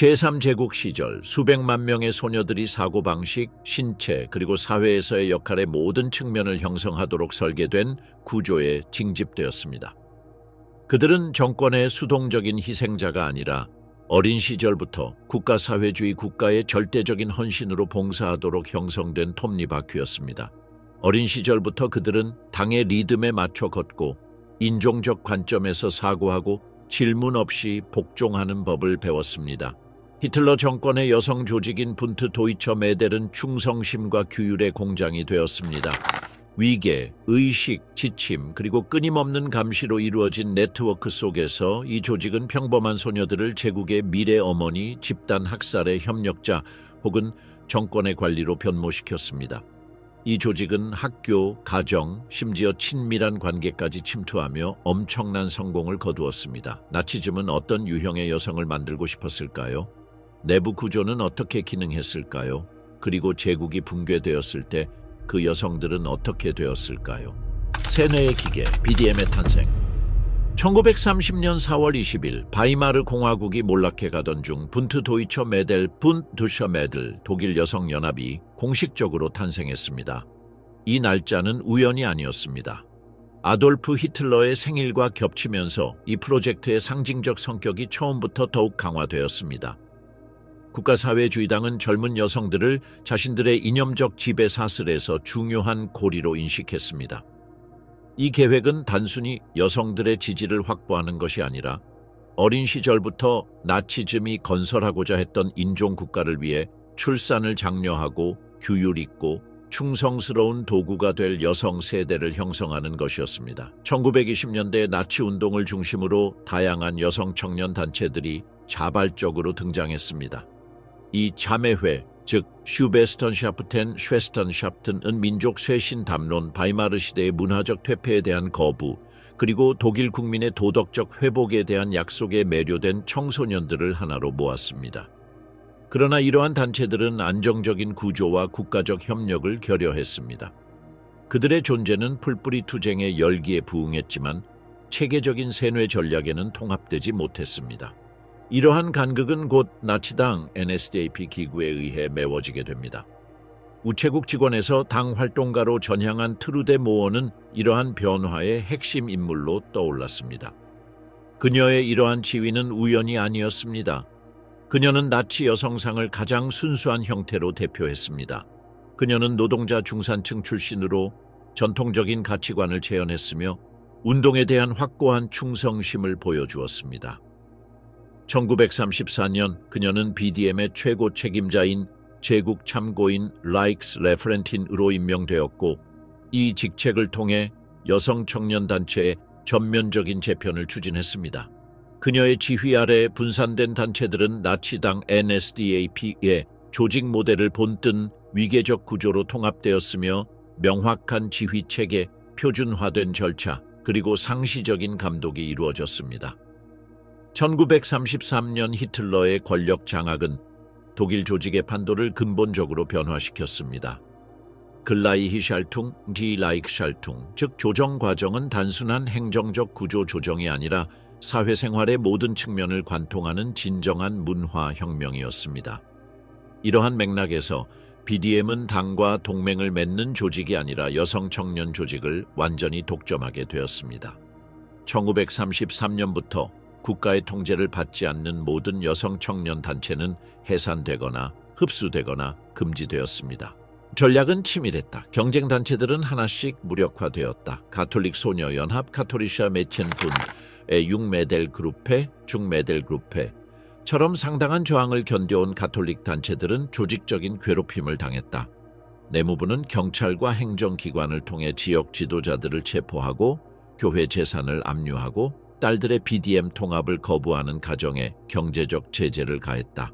제3제국 시절 수백만 명의 소녀들이 사고방식, 신체 그리고 사회에서의 역할의 모든 측면을 형성하도록 설계된 구조에 징집되었습니다. 그들은 정권의 수동적인 희생자가 아니라 어린 시절부터 국가사회주의 국가의 절대적인 헌신으로 봉사하도록 형성된 톱니바퀴였습니다. 어린 시절부터 그들은 당의 리듬에 맞춰 걷고 인종적 관점에서 사고하고 질문 없이 복종하는 법을 배웠습니다. 히틀러 정권의 여성 조직인 분트 도이처 매델은 충성심과 규율의 공장이 되었습니다. 위계, 의식, 지침, 그리고 끊임없는 감시로 이루어진 네트워크 속에서 이 조직은 평범한 소녀들을 제국의 미래 어머니, 집단 학살의 협력자 혹은 정권의 관리로 변모시켰습니다. 이 조직은 학교, 가정, 심지어 친밀한 관계까지 침투하며 엄청난 성공을 거두었습니다. 나치즘은 어떤 유형의 여성을 만들고 싶었을까요? 내부 구조는 어떻게 기능했을까요? 그리고 제국이 붕괴되었을 때 그 여성들은 어떻게 되었을까요? 세뇌의 기계, BDM의 탄생. 1930년 4월 20일 바이마르 공화국이 몰락해 가던 중 분트 도이처 매델 분트셔 매들 독일 여성연합이 공식적으로 탄생했습니다. 이 날짜는 우연이 아니었습니다. 아돌프 히틀러의 생일과 겹치면서 이 프로젝트의 상징적 성격이 처음부터 더욱 강화되었습니다. 국가사회주의당은 젊은 여성들을 자신들의 이념적 지배 사슬에서 중요한 고리로 인식했습니다. 이 계획은 단순히 여성들의 지지를 확보하는 것이 아니라 어린 시절부터 나치즘이 건설하고자 했던 인종국가를 위해 출산을 장려하고 규율 있고 충성스러운 도구가 될 여성 세대를 형성하는 것이었습니다. 1920년대 나치 운동을 중심으로 다양한 여성 청년 단체들이 자발적으로 등장했습니다. 이 자매회, 즉 슈베스턴샤프텐 쉐스턴샤프텐은 민족 쇄신 담론, 바이마르 시대의 문화적 퇴폐에 대한 거부, 그리고 독일 국민의 도덕적 회복에 대한 약속에 매료된 청소년들을 하나로 모았습니다. 그러나 이러한 단체들은 안정적인 구조와 국가적 협력을 결여했습니다. 그들의 존재는 풀뿌리 투쟁의 열기에 부응했지만 체계적인 세뇌 전략에는 통합되지 못했습니다. 이러한 간극은 곧 나치당 NSDAP 기구에 의해 메워지게 됩니다. 우체국 직원에서 당 활동가로 전향한 트루데 모어는 이러한 변화의 핵심 인물로 떠올랐습니다. 그녀의 이러한 지위는 우연이 아니었습니다. 그녀는 나치 여성상을 가장 순수한 형태로 대표했습니다. 그녀는 노동자 중산층 출신으로 전통적인 가치관을 재현했으며 운동에 대한 확고한 충성심을 보여주었습니다. 1934년 그녀는 BDM의 최고 책임자인 제국 참고인 라이크스 레퍼런틴으로 임명되었고 이 직책을 통해 여성 청년 단체의 전면적인 재편을 추진했습니다. 그녀의 지휘 아래 분산된 단체들은 나치당 NSDAP의 조직 모델을 본뜬 위계적 구조로 통합되었으며 명확한 지휘 체계, 표준화된 절차, 그리고 상시적인 감독이 이루어졌습니다. 1933년 히틀러의 권력 장악은 독일 조직의 판도를 근본적으로 변화시켰습니다. 글라이히샬퉁, 디라이크샬퉁, 즉 조정 과정은 단순한 행정적 구조 조정이 아니라 사회생활의 모든 측면을 관통하는 진정한 문화혁명이었습니다. 이러한 맥락에서 BDM은 당과 동맹을 맺는 조직이 아니라 여성 청년 조직을 완전히 독점하게 되었습니다. 1933년부터 국가의 통제를 받지 않는 모든 여성 청년 단체는 해산되거나 흡수되거나 금지되었습니다. 전략은 치밀했다. 경쟁 단체들은 하나씩 무력화되었다. 가톨릭 소녀연합, 카토리샤 매티엔분의 융메델 그룹회, 중메델 그룹회처럼 상당한 저항을 견뎌온 가톨릭 단체들은 조직적인 괴롭힘을 당했다. 내무부는 경찰과 행정기관을 통해 지역 지도자들을 체포하고 교회 재산을 압류하고 딸들의 BDM 통합을 거부하는 가정에 경제적 제재를 가했다.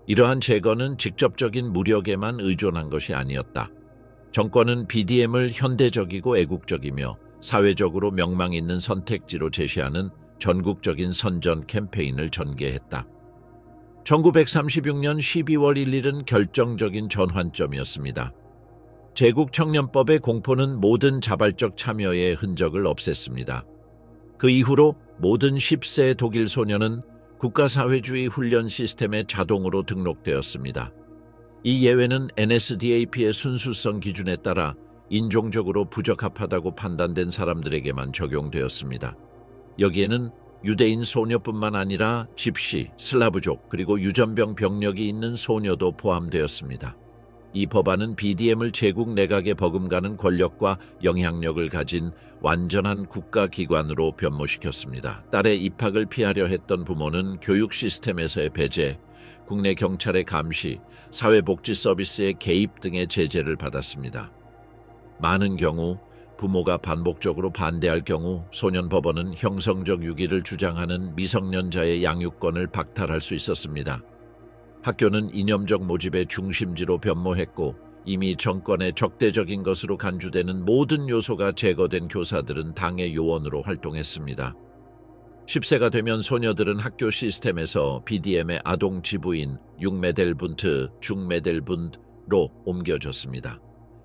이러한 제거는 직접적인 무력에만 의존한 것이 아니었다. 정권은 BDM을 현대적이고 애국적이며 사회적으로 명망 있는 선택지로 제시하는 전국적인 선전 캠페인을 전개했다. 1936년 12월 1일은 결정적인 전환점이었습니다. 제국 청년법의 공포는 모든 자발적 참여의 흔적을 없앴습니다. 그 이후로 모든 10세 독일 소녀는 국가사회주의 훈련 시스템에 자동으로 등록되었습니다. 이 예외는 NSDAP의 순수성 기준에 따라 인종적으로 부적합하다고 판단된 사람들에게만 적용되었습니다. 여기에는 유대인 소녀뿐만 아니라 집시, 슬라브족, 그리고 유전병 병력이 있는 소녀도 포함되었습니다. 이 법안은 BDM을 제국 내각에 버금가는 권력과 영향력을 가진 완전한 국가기관으로 변모시켰습니다. 딸의 입학을 피하려 했던 부모는 교육 시스템에서의 배제, 국내 경찰의 감시, 사회복지 서비스의 개입 등의 제재를 받았습니다. 많은 경우 부모가 반복적으로 반대할 경우 소년법원은 형성적 유기를 주장하는 미성년자의 양육권을 박탈할 수 있었습니다. 학교는 이념적 모집의 중심지로 변모했고 이미 정권의 적대적인 것으로 간주되는 모든 요소가 제거된 교사들은 당의 요원으로 활동했습니다. 10세가 되면 소녀들은 학교 시스템에서 BDM의 아동 지부인 융메델분트, 중메델분트로 옮겨졌습니다.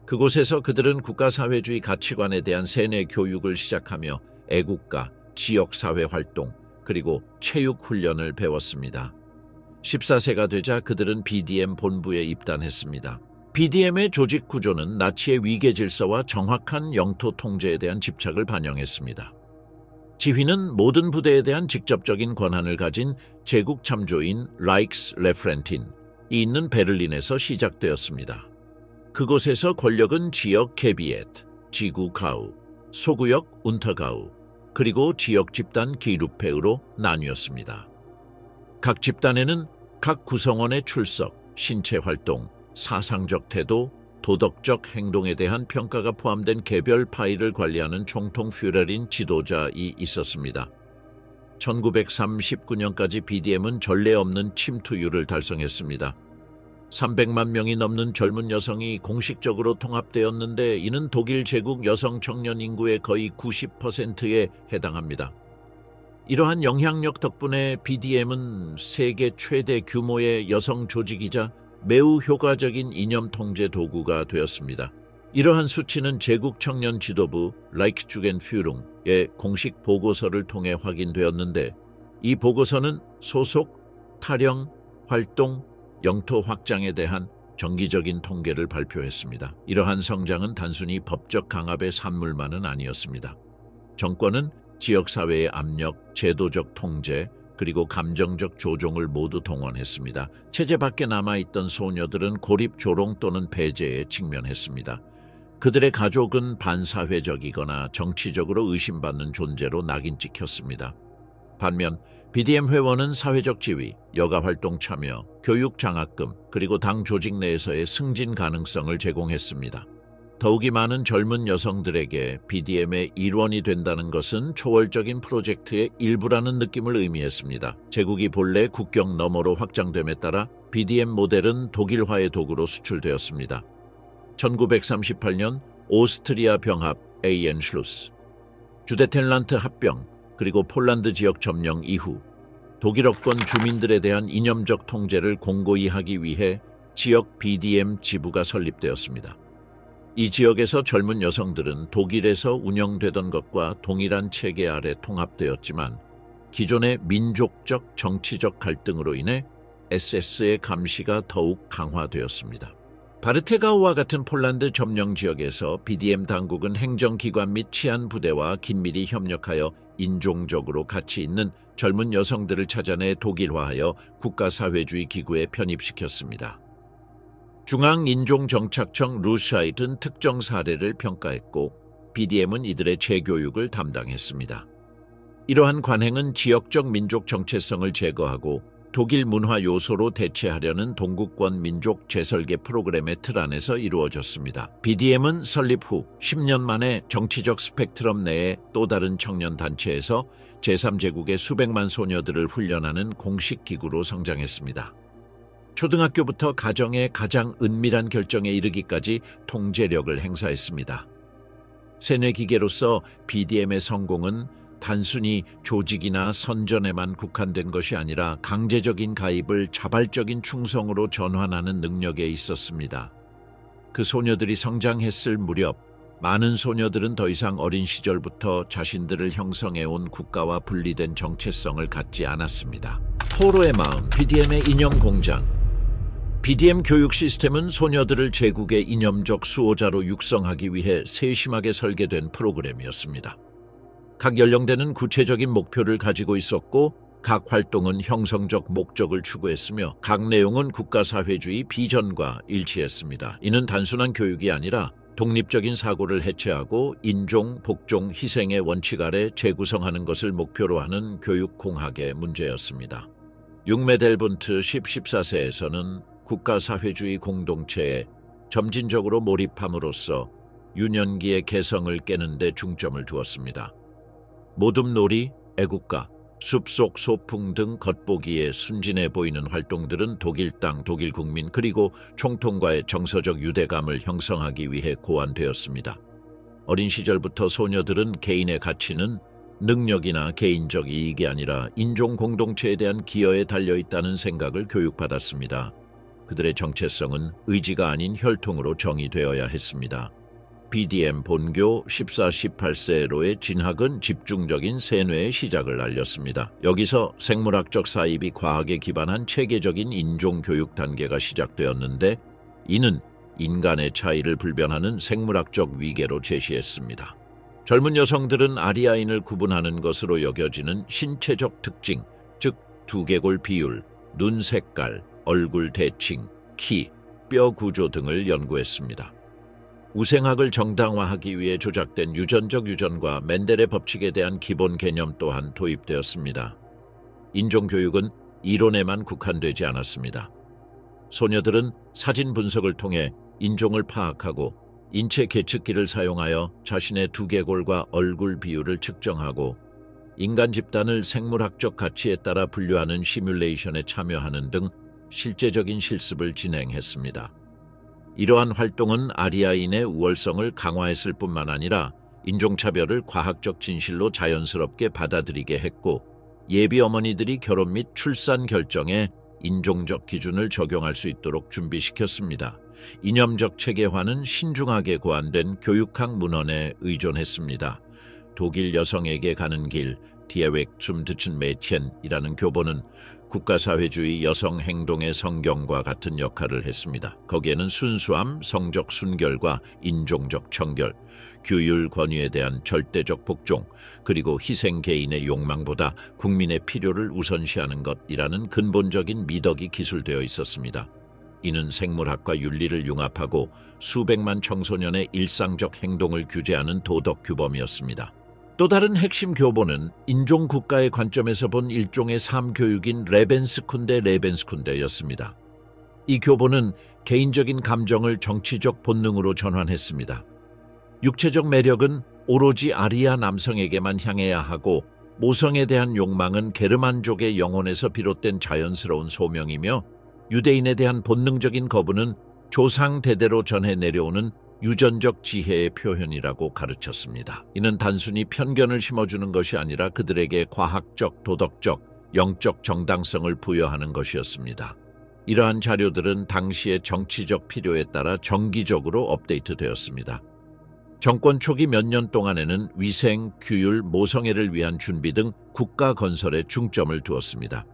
그곳에서 그들은 국가사회주의 가치관에 대한 세뇌 교육을 시작하며 애국가, 지역사회 활동, 그리고 체육 훈련을 배웠습니다. 14세가 되자 그들은 BDM 본부에 입단했습니다. BDM의 조직 구조는 나치의 위계 질서와 정확한 영토 통제에 대한 집착을 반영했습니다. 지휘는 모든 부대에 대한 직접적인 권한을 가진 제국 참조인 라이크스레프렌틴이 있는 베를린에서 시작되었습니다. 그곳에서 권력은 지역 케비엣, 지구 가우, 소구역 운터가우, 그리고 지역 집단 기루페으로 나뉘었습니다. 각 집단에는 각 구성원의 출석, 신체 활동, 사상적 태도, 도덕적 행동에 대한 평가가 포함된 개별 파일을 관리하는 총통 퓨레린 지도자이 있었습니다. 1939년까지 BDM은 전례 없는 침투율을 달성했습니다. 300만 명이 넘는 젊은 여성이 공식적으로 통합되었는데 이는 독일 제국 여성 청년 인구의 거의 90%에 해당합니다. 이러한 영향력 덕분에 BDM은 세계 최대 규모의 여성 조직이자 매우 효과적인 이념 통제 도구가 되었습니다. 이러한 수치는 제국 청년 지도부 라이크주겐퓨룽의 공식 보고서를 통해 확인되었는데 이 보고서는 소속, 타령, 활동, 영토 확장에 대한 정기적인 통계를 발표했습니다. 이러한 성장은 단순히 법적 강압의 산물만은 아니었습니다. 정권은 지역사회의 압력, 제도적 통제, 그리고 감정적 조종을 모두 동원했습니다. 체제 밖에 남아있던 소녀들은 고립, 조롱 또는 배제에 직면했습니다. 그들의 가족은 반사회적이거나 정치적으로 의심받는 존재로 낙인 찍혔습니다. 반면 BDM 회원은 사회적 지위, 여가활동 참여, 교육 장학금, 그리고 당 조직 내에서의 승진 가능성을 제공했습니다. 더욱이 많은 젊은 여성들에게 BDM의 일원이 된다는 것은 초월적인 프로젝트의 일부라는 느낌을 의미했습니다. 제국이 본래 국경 너머로 확장됨에 따라 BDM 모델은 독일화의 도구로 수출되었습니다. 1938년 오스트리아 병합 에이엔슐루스, 주데텐란트 합병, 그리고 폴란드 지역 점령 이후 독일어권 주민들에 대한 이념적 통제를 공고히 하기 위해 지역 BDM 지부가 설립되었습니다. 이 지역에서 젊은 여성들은 독일에서 운영되던 것과 동일한 체계 아래 통합되었지만 기존의 민족적 정치적 갈등으로 인해 SS의 감시가 더욱 강화되었습니다. 바르테가우와 같은 폴란드 점령 지역에서 BDM 당국은 행정기관 및 치안부대와 긴밀히 협력하여 인종적으로 가치 있는 젊은 여성들을 찾아내 독일화하여 국가사회주의 기구에 편입시켰습니다. 중앙인종정착청 루샤이드는 특정 사례를 평가했고 BDM은 이들의 재교육을 담당했습니다. 이러한 관행은 지역적 민족 정체성을 제거하고 독일 문화 요소로 대체하려는 동구권 민족 재설계 프로그램의 틀 안에서 이루어졌습니다. BDM은 설립 후 10년 만에 정치적 스펙트럼 내의 또 다른 청년 단체에서 제3제국의 수백만 소녀들을 훈련하는 공식 기구로 성장했습니다. 초등학교부터 가정의 가장 은밀한 결정에 이르기까지 통제력을 행사했습니다. 세뇌기계로서 BDM의 성공은 단순히 조직이나 선전에만 국한된 것이 아니라 강제적인 가입을 자발적인 충성으로 전환하는 능력에 있었습니다. 그 소녀들이 성장했을 무렵 많은 소녀들은 더 이상 어린 시절부터 자신들을 형성해온 국가와 분리된 정체성을 갖지 않았습니다. 포로의 마음, BDM의 이념 공장. BDM 교육 시스템은 소녀들을 제국의 이념적 수호자로 육성하기 위해 세심하게 설계된 프로그램이었습니다. 각 연령대는 구체적인 목표를 가지고 있었고 각 활동은 형성적 목적을 추구했으며 각 내용은 국가사회주의 비전과 일치했습니다. 이는 단순한 교육이 아니라 독립적인 사고를 해체하고 인종, 복종, 희생의 원칙 아래 재구성하는 것을 목표로 하는 교육공학의 문제였습니다. 융메델분트 14세에서는 국가사회주의 공동체에 점진적으로 몰입함으로써 유년기의 개성을 깨는 데 중점을 두었습니다. 모둠놀이, 애국가, 숲속 소풍 등 겉보기에 순진해 보이는 활동들은 독일 땅, 독일 국민 그리고 총통과의 정서적 유대감을 형성하기 위해 고안되었습니다. 어린 시절부터 소녀들은 개인의 가치는 능력이나 개인적 이익이 아니라 인종 공동체에 대한 기여에 달려있다는 생각을 교육받았습니다. 그들의 정체성은 의지가 아닌 혈통으로 정의되어야 했습니다. BDM 본교 14, 18세로의 진학은 집중적인 세뇌의 시작을 알렸습니다. 여기서 생물학적 사입이 과학에 기반한 체계적인 인종교육 단계가 시작되었는데 이는 인간의 차이를 불변하는 생물학적 위계로 제시했습니다. 젊은 여성들은 아리아인을 구분하는 것으로 여겨지는 신체적 특징, 즉 두개골 비율, 눈 색깔, 얼굴 대칭, 키, 뼈 구조 등을 연구했습니다. 우생학을 정당화하기 위해 조작된 유전적 유전과 멘델의 법칙에 대한 기본 개념 또한 도입되었습니다. 인종교육은 이론에만 국한되지 않았습니다. 소녀들은 사진 분석을 통해 인종을 파악하고 인체 계측기를 사용하여 자신의 두개골과 얼굴 비율을 측정하고 인간 집단을 생물학적 가치에 따라 분류하는 시뮬레이션에 참여하는 등 실제적인 실습을 진행했습니다. 이러한 활동은 아리아인의 우월성을 강화했을 뿐만 아니라 인종차별을 과학적 진실로 자연스럽게 받아들이게 했고 예비 어머니들이 결혼 및 출산 결정에 인종적 기준을 적용할 수 있도록 준비시켰습니다. 이념적 체계화는 신중하게 고안된 교육학 문헌에 의존했습니다. 독일 여성에게 가는 길, 디에웩 zum Deutschen Mädchen이라는 교본은 국가사회주의 여성 행동의 성경과 같은 역할을 했습니다. 거기에는 순수함, 성적 순결과 인종적 청결, 규율 권위에 대한 절대적 복종, 그리고 희생 개인의 욕망보다 국민의 필요를 우선시하는 것이라는 근본적인 미덕이 기술되어 있었습니다. 이는 생물학과 윤리를 융합하고 수백만 청소년의 일상적 행동을 규제하는 도덕 규범이었습니다. 또 다른 핵심 교본은 인종국가의 관점에서 본 일종의 삶교육인 레벤스쿤데였습니다. 이 교본은 개인적인 감정을 정치적 본능으로 전환했습니다. 육체적 매력은 오로지 아리아 남성에게만 향해야 하고 모성에 대한 욕망은 게르만족의 영혼에서 비롯된 자연스러운 소명이며 유대인에 대한 본능적인 거부는 조상 대대로 전해 내려오는 유전적 지혜의 표현이라고 가르쳤습니다. 이는 단순히 편견을 심어주는 것이 아니라 그들에게 과학적, 도덕적, 영적 정당성을 부여하는 것이었습니다. 이러한 자료들은 당시의 정치적 필요에 따라 정기적으로 업데이트되었습니다. 정권 초기 몇 년 동안에는 위생, 규율, 모성애를 위한 준비 등 국가 건설에 중점을 두었습니다.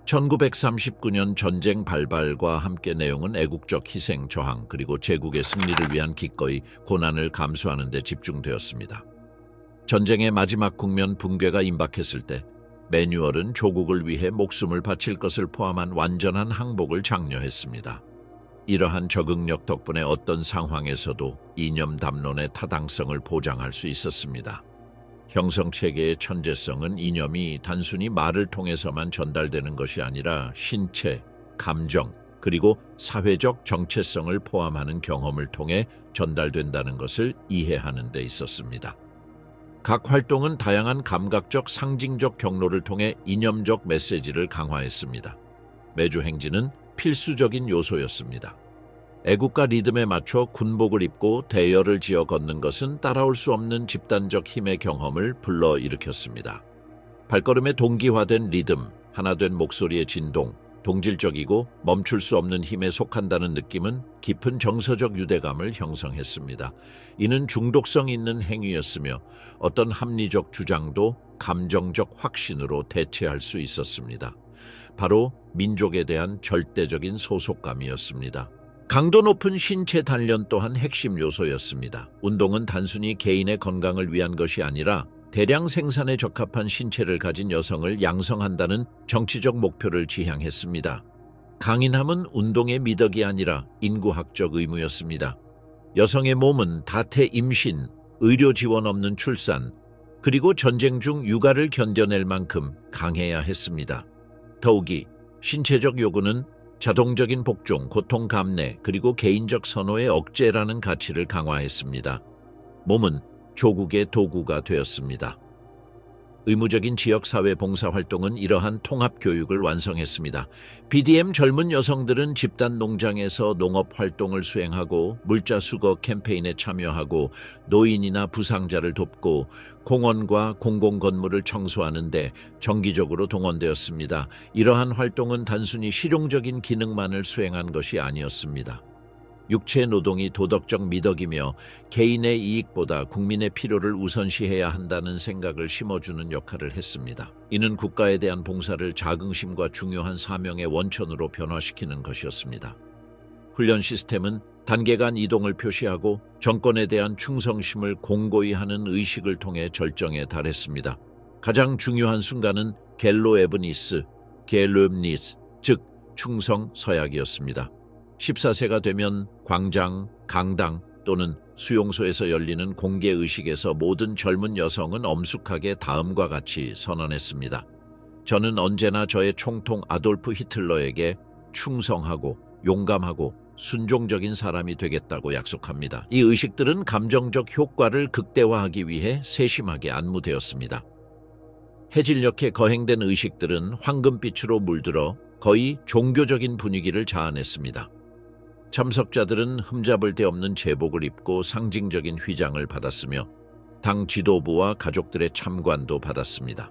1939년 전쟁 발발과 함께 내용은 애국적 희생, 저항, 그리고 제국의 승리를 위한 기꺼이 고난을 감수하는 데 집중되었습니다. 전쟁의 마지막 국면 붕괴가 임박했을 때 매뉴얼은 조국을 위해 목숨을 바칠 것을 포함한 완전한 항복을 장려했습니다. 이러한 적응력 덕분에 어떤 상황에서도 이념 담론의 타당성을 보장할 수 있었습니다. 형성체계의 천재성은 이념이 단순히 말을 통해서만 전달되는 것이 아니라 신체, 감정, 그리고 사회적 정체성을 포함하는 경험을 통해 전달된다는 것을 이해하는 데 있었습니다. 각 활동은 다양한 감각적, 상징적 경로를 통해 이념적 메시지를 강화했습니다. 매주 행진은 필수적인 요소였습니다. 애국가 리듬에 맞춰 군복을 입고 대열을 지어 걷는 것은 따라올 수 없는 집단적 힘의 경험을 불러일으켰습니다. 발걸음의 동기화된 리듬, 하나된 목소리의 진동, 동질적이고 멈출 수 없는 힘에 속한다는 느낌은 깊은 정서적 유대감을 형성했습니다. 이는 중독성 있는 행위였으며 어떤 합리적 주장도 감정적 확신으로 대체할 수 있었습니다. 바로 민족에 대한 절대적인 소속감이었습니다. 강도 높은 신체 단련 또한 핵심 요소였습니다. 운동은 단순히 개인의 건강을 위한 것이 아니라 대량 생산에 적합한 신체를 가진 여성을 양성한다는 정치적 목표를 지향했습니다. 강인함은 운동의 미덕이 아니라 인구학적 의무였습니다. 여성의 몸은 다태 임신, 의료 지원 없는 출산, 그리고 전쟁 중 육아를 견뎌낼 만큼 강해야 했습니다. 더욱이 신체적 요구는 자동적인 복종, 고통 감내, 그리고 개인적 선호의 억제라는 가치를 강화했습니다. 몸은 조국의 도구가 되었습니다. 의무적인 지역사회 봉사활동은 이러한 통합교육을 완성했습니다. BDM 젊은 여성들은 집단 농장에서 농업활동을 수행하고 물자 수거 캠페인에 참여하고 노인이나 부상자를 돕고 공원과 공공건물을 청소하는 데 정기적으로 동원되었습니다. 이러한 활동은 단순히 실용적인 기능만을 수행한 것이 아니었습니다. 육체 노동이 도덕적 미덕이며 개인의 이익보다 국민의 필요를 우선시해야 한다는 생각을 심어주는 역할을 했습니다. 이는 국가에 대한 봉사를 자긍심과 중요한 사명의 원천으로 변화시키는 것이었습니다. 훈련 시스템은 단계 간 이동을 표시하고 정권에 대한 충성심을 공고히 하는 의식을 통해 절정에 달했습니다. 가장 중요한 순간은 겔로 에브니스, 겔르브니스, 즉 충성 서약이었습니다. 14세가 되면 광장, 강당 또는 수용소에서 열리는 공개의식에서 모든 젊은 여성은 엄숙하게 다음과 같이 선언했습니다. 저는 언제나 저의 총통 아돌프 히틀러에게 충성하고 용감하고 순종적인 사람이 되겠다고 약속합니다. 이 의식들은 감정적 효과를 극대화하기 위해 세심하게 안무되었습니다. 해질녘에 거행된 의식들은 황금빛으로 물들어 거의 종교적인 분위기를 자아냈습니다. 참석자들은 흠잡을 데 없는 제복을 입고 상징적인 휘장을 받았으며 당 지도부와 가족들의 참관도 받았습니다.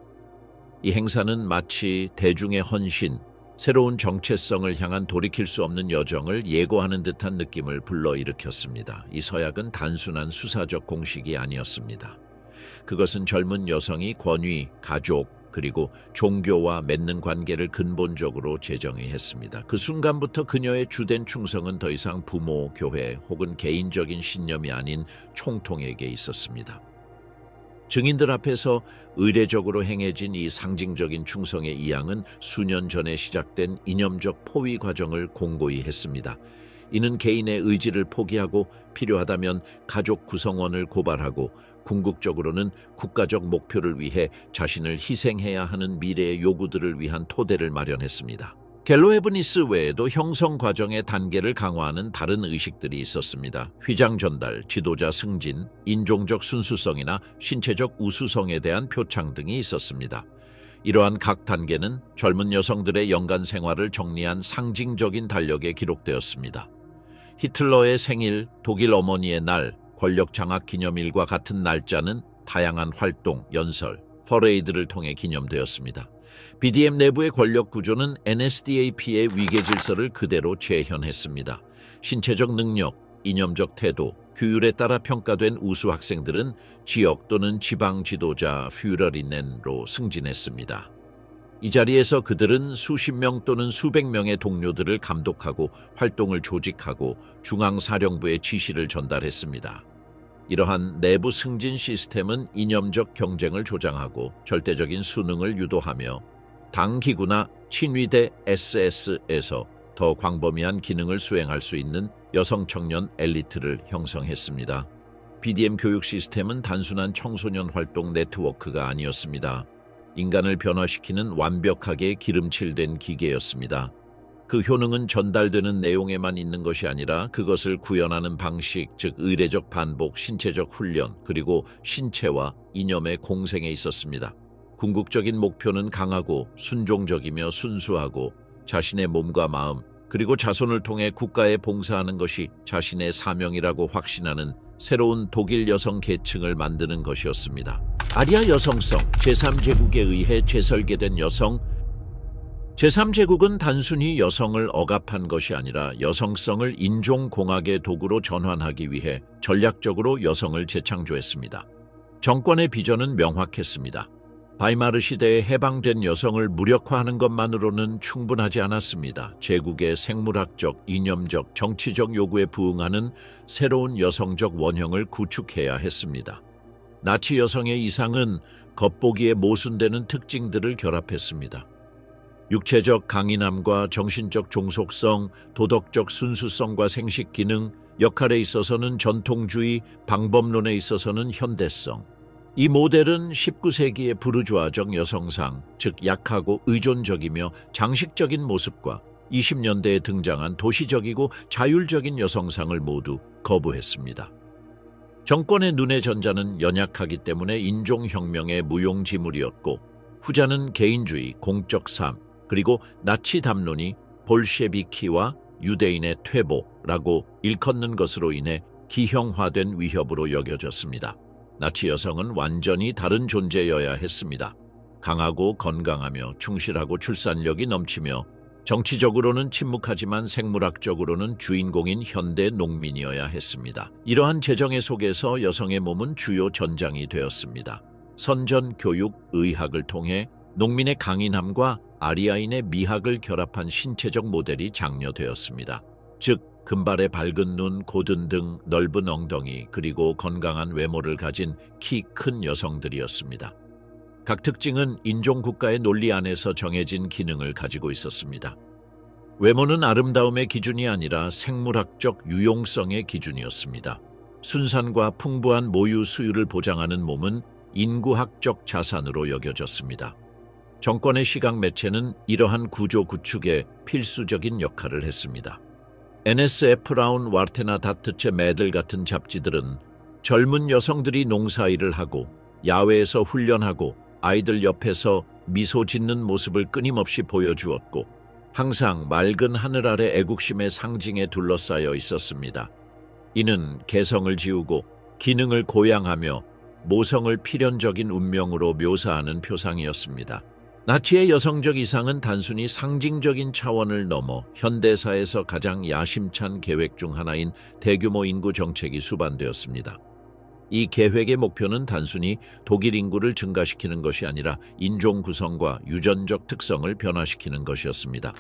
이 행사는 마치 대중의 헌신, 새로운 정체성을 향한 돌이킬 수 없는 여정을 예고하는 듯한 느낌을 불러일으켰습니다. 이 서약은 단순한 수사적 공식이 아니었습니다. 그것은 젊은 여성이 권위, 가족, 그리고 종교와 맺는 관계를 근본적으로 재정의했습니다. 그 순간부터 그녀의 주된 충성은 더 이상 부모, 교회 혹은 개인적인 신념이 아닌 총통에게 있었습니다. 증인들 앞에서 의례적으로 행해진 이 상징적인 충성의 이양은 수년 전에 시작된 이념적 포위 과정을 공고히 했습니다. 이는 개인의 의지를 포기하고 필요하다면 가족 구성원을 고발하고 궁극적으로는 국가적 목표를 위해 자신을 희생해야 하는 미래의 요구들을 위한 토대를 마련했습니다. 겔로 에브니스 외에도 형성 과정의 단계를 강화하는 다른 의식들이 있었습니다. 휘장 전달, 지도자 승진, 인종적 순수성이나 신체적 우수성에 대한 표창 등이 있었습니다. 이러한 각 단계는 젊은 여성들의 연간 생활을 정리한 상징적인 달력에 기록되었습니다. 히틀러의 생일, 독일 어머니의 날, 권력 장악 기념일과 같은 날짜는 다양한 활동, 연설, 퍼레이드를 통해 기념되었습니다. BDM 내부의 권력 구조는 NSDAP의 위계 질서를 그대로 재현했습니다. 신체적 능력, 이념적 태도, 규율에 따라 평가된 우수 학생들은 지역 또는 지방 지도자 퓨러리넨로 승진했습니다. 이 자리에서 그들은 수십 명 또는 수백 명의 동료들을 감독하고 활동을 조직하고 중앙사령부의 지시를 전달했습니다. 이러한 내부 승진 시스템은 이념적 경쟁을 조장하고 절대적인 수능을 유도하며 당 기구나 친위대 SS에서 더 광범위한 기능을 수행할 수 있는 여성 청년 엘리트를 형성했습니다. BDM 교육 시스템은 단순한 청소년 활동 네트워크가 아니었습니다. 인간을 변화시키는 완벽하게 기름칠된 기계였습니다. 그 효능은 전달되는 내용에만 있는 것이 아니라 그것을 구현하는 방식, 즉 의례적 반복, 신체적 훈련, 그리고 신체와 이념의 공생에 있었습니다. 궁극적인 목표는 강하고 순종적이며 순수하고 자신의 몸과 마음, 그리고 자손을 통해 국가에 봉사하는 것이 자신의 사명이라고 확신하는 새로운 독일 여성 계층을 만드는 것이었습니다. 아리아 여성성, 제3제국에 의해 재설계된 여성, 제3제국은 단순히 여성을 억압한 것이 아니라 여성성을 인종공학의 도구로 전환하기 위해 전략적으로 여성을 재창조했습니다. 정권의 비전은 명확했습니다. 바이마르 시대에 해방된 여성을 무력화하는 것만으로는 충분하지 않았습니다. 제국의 생물학적, 이념적, 정치적 요구에 부응하는 새로운 여성적 원형을 구축해야 했습니다. 나치 여성의 이상은 겉보기에 모순되는 특징들을 결합했습니다. 육체적 강인함과 정신적 종속성, 도덕적 순수성과 생식 기능, 역할에 있어서는 전통주의, 방법론에 있어서는 현대성. 이 모델은 19세기의 부르주아적 여성상, 즉 약하고 의존적이며 장식적인 모습과 20년대에 등장한 도시적이고 자율적인 여성상을 모두 거부했습니다. 정권의 눈의 전자는 연약하기 때문에 인종혁명의 무용지물이었고, 후자는 개인주의, 공적 삶, 그리고 나치 담론이 볼셰비키와 유대인의 퇴보라고 일컫는 것으로 인해 기형화된 위협으로 여겨졌습니다. 나치 여성은 완전히 다른 존재여야 했습니다. 강하고 건강하며 충실하고 출산력이 넘치며 정치적으로는 침묵하지만 생물학적으로는 주인공인 현대 농민이어야 했습니다. 이러한 재정의 속에서 여성의 몸은 주요 전장이 되었습니다. 선전, 교육, 의학을 통해 농민의 강인함과 아리아인의 미학을 결합한 신체적 모델이 장려되었습니다. 즉, 금발의 밝은 눈, 고든 등 넓은 엉덩이, 그리고 건강한 외모를 가진 키 큰 여성들이었습니다. 각 특징은 인종국가의 논리 안에서 정해진 기능을 가지고 있었습니다. 외모는 아름다움의 기준이 아니라 생물학적 유용성의 기준이었습니다. 순산과 풍부한 모유 수유를 보장하는 몸은 인구학적 자산으로 여겨졌습니다. 정권의 시각 매체는 이러한 구조 구축에 필수적인 역할을 했습니다. NSF 라운 와르테나 다트체 매들 같은 잡지들은 젊은 여성들이 농사일을 하고 야외에서 훈련하고 아이들 옆에서 미소 짓는 모습을 끊임없이 보여주었고, 항상 맑은 하늘 아래 애국심의 상징에 둘러싸여 있었습니다. 이는 개성을 지우고 기능을 고양하며 모성을 필연적인 운명으로 묘사하는 표상이었습니다. 나치의 여성적 이상은 단순히 상징적인 차원을 넘어 현대사에서 가장 야심찬 계획 중 하나인 대규모 인구 정책이 수반되었습니다. 이 계획의 목표는 단순히 독일 인구를 증가시키는 것이 아니라 인종 구성과 유전적 특성을 변화시키는 것이었습니다.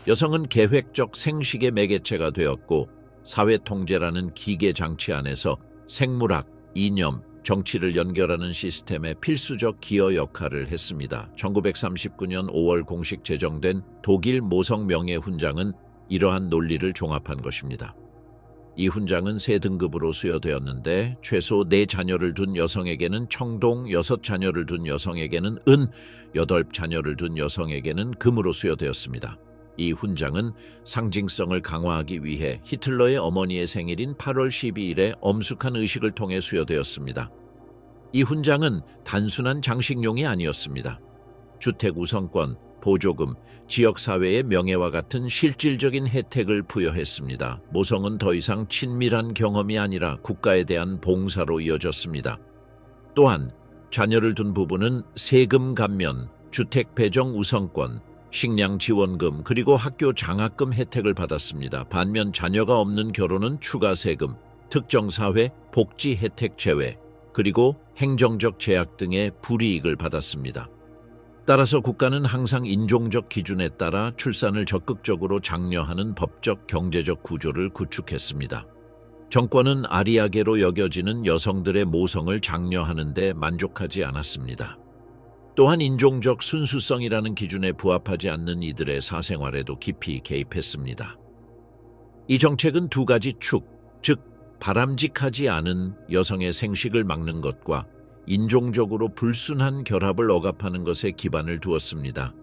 여성은 계획적 생식의 매개체가 되었고, 사회 통제라는 기계 장치 안에서 생물학, 이념, 정치를 연결하는 시스템의 필수적 기여 역할을 했습니다. 1939년 5월 공식 제정된 독일 모성 명예 훈장은 이러한 논리를 종합한 것입니다. 이 훈장은 3등급으로 수여되었는데, 최소 4자녀를 둔 여성에게는 청동, 6자녀를 둔 여성에게는 은, 8자녀를 둔 여성에게는 금으로 수여되었습니다. 이 훈장은 상징성을 강화하기 위해 히틀러의 어머니의 생일인 8월 12일에 엄숙한 의식을 통해 수여되었습니다. 이 훈장은 단순한 장식용이 아니었습니다. 주택 우선권, 보조금, 지역사회의 명예와 같은 실질적인 혜택을 부여했습니다. 모성은 더 이상 친밀한 경험이 아니라 국가에 대한 봉사로 이어졌습니다. 또한 자녀를 둔 부부는 세금 감면, 주택 배정 우선권, 식량 지원금, 그리고 학교 장학금 혜택을 받았습니다. 반면 자녀가 없는 결혼은 추가 세금, 특정 사회 복지 혜택 제외, 그리고 행정적 제약 등의 불이익을 받았습니다. 따라서 국가는 항상 인종적 기준에 따라 출산을 적극적으로 장려하는 법적, 경제적 구조를 구축했습니다. 정권은 아리아계로 여겨지는 여성들의 모성을 장려하는 데 만족하지 않았습니다. 또한 인종적 순수성이라는 기준에 부합하지 않는 이들의 사생활에도 깊이 개입했습니다. 이 정책은 2가지 축, 즉 바람직하지 않은 여성의 생식을 막는 것과 인종적으로 불순한 결합을 억압하는 것에 기반을 두었습니다.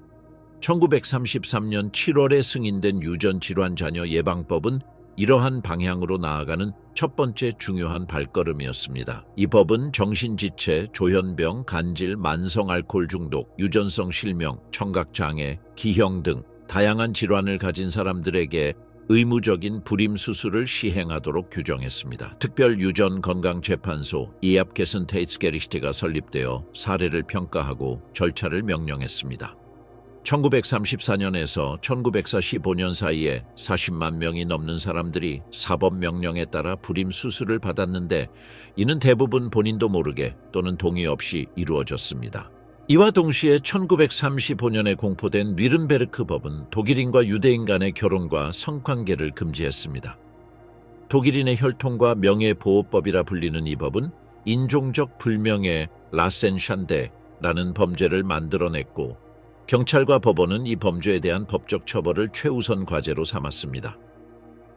1933년 7월에 승인된 유전질환 자녀 예방법은 이러한 방향으로 나아가는 첫 번째 중요한 발걸음이었습니다. 이 법은 정신지체, 조현병, 간질, 만성 알코올 중독, 유전성 실명, 청각장애, 기형 등 다양한 질환을 가진 사람들에게 의무적인 불임 수술을 시행하도록 규정했습니다. 특별 유전 건강재판소 이압게슨테이츠게리시티가 설립되어 사례를 평가하고 절차를 명령했습니다. 1934년에서 1945년 사이에 40만 명이 넘는 사람들이 사법명령에 따라 불임 수술을 받았는데 이는 대부분 본인도 모르게 또는 동의 없이 이루어졌습니다. 이와 동시에 1935년에 공포된 뉘른베르크 법은 독일인과 유대인 간의 결혼과 성관계를 금지했습니다. 독일인의 혈통과 명예보호법이라 불리는 이 법은 인종적 불명예 라센샨데라는 범죄를 만들어냈고 경찰과 법원은 이 범죄에 대한 법적 처벌을 최우선 과제로 삼았습니다.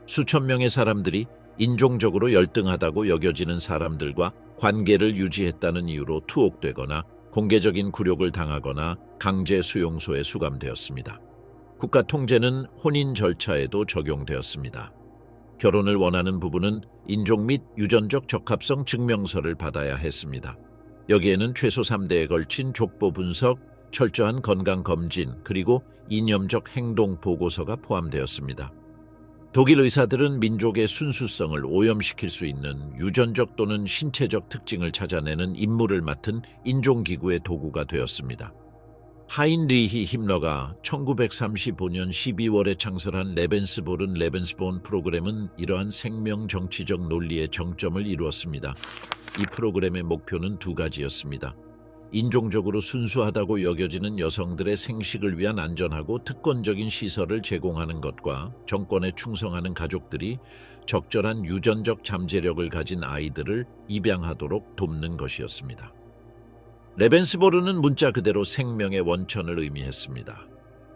수천 명의 사람들이 인종적으로 열등하다고 여겨지는 사람들과 관계를 유지했다는 이유로 투옥되거나 공개적인 굴욕을 당하거나 강제 수용소에 수감되었습니다. 국가 통제는 혼인 절차에도 적용되었습니다. 결혼을 원하는 부부는 인종 및 유전적 적합성 증명서를 받아야 했습니다. 여기에는 최소 3대에 걸친 족보 분석, 철저한 건강검진, 그리고 이념적 행동 보고서가 포함되었습니다. 독일 의사들은 민족의 순수성을 오염시킬 수 있는 유전적 또는 신체적 특징을 찾아내는 임무를 맡은 인종기구의 도구가 되었습니다. 하인리히 힘러가 1935년 12월에 창설한 레벤스보른 레벤스본 프로그램은 이러한 생명 정치적 논리의 정점을 이루었습니다. 이 프로그램의 목표는 두 가지였습니다. 인종적으로 순수하다고 여겨지는 여성들의 생식을 위한 안전하고 특권적인 시설을 제공하는 것과 정권에 충성하는 가족들이 적절한 유전적 잠재력을 가진 아이들을 입양하도록 돕는 것이었습니다. 레벤스보르는 문자 그대로 생명의 원천을 의미했습니다.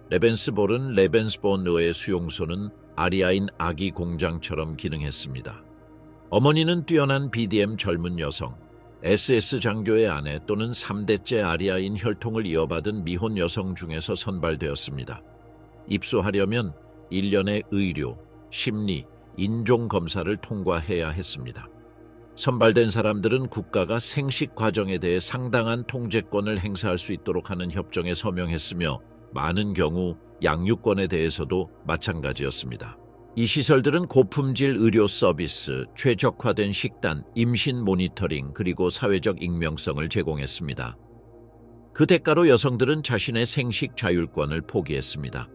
레벤스보른 레벤스본의 수용소는 아리아인 아기 공장처럼 기능했습니다. 어머니는 뛰어난 BDM 젊은 여성, SS 장교의 아내 또는 3대째 아리아인 혈통을 이어받은 미혼 여성 중에서 선발되었습니다. 입소하려면 1년의 의료, 심리, 인종 검사를 통과해야 했습니다. 선발된 사람들은 국가가 생식 과정에 대해 상당한 통제권을 행사할 수 있도록 하는 협정에 서명했으며 많은 경우 양육권에 대해서도 마찬가지였습니다. 이 시설들은 고품질 의료 서비스, 최적화된 식단, 임신 모니터링, 그리고 사회적 익명성을 제공했습니다. 그 대가로 여성들은 자신의 생식 자율권을 포기했습니다.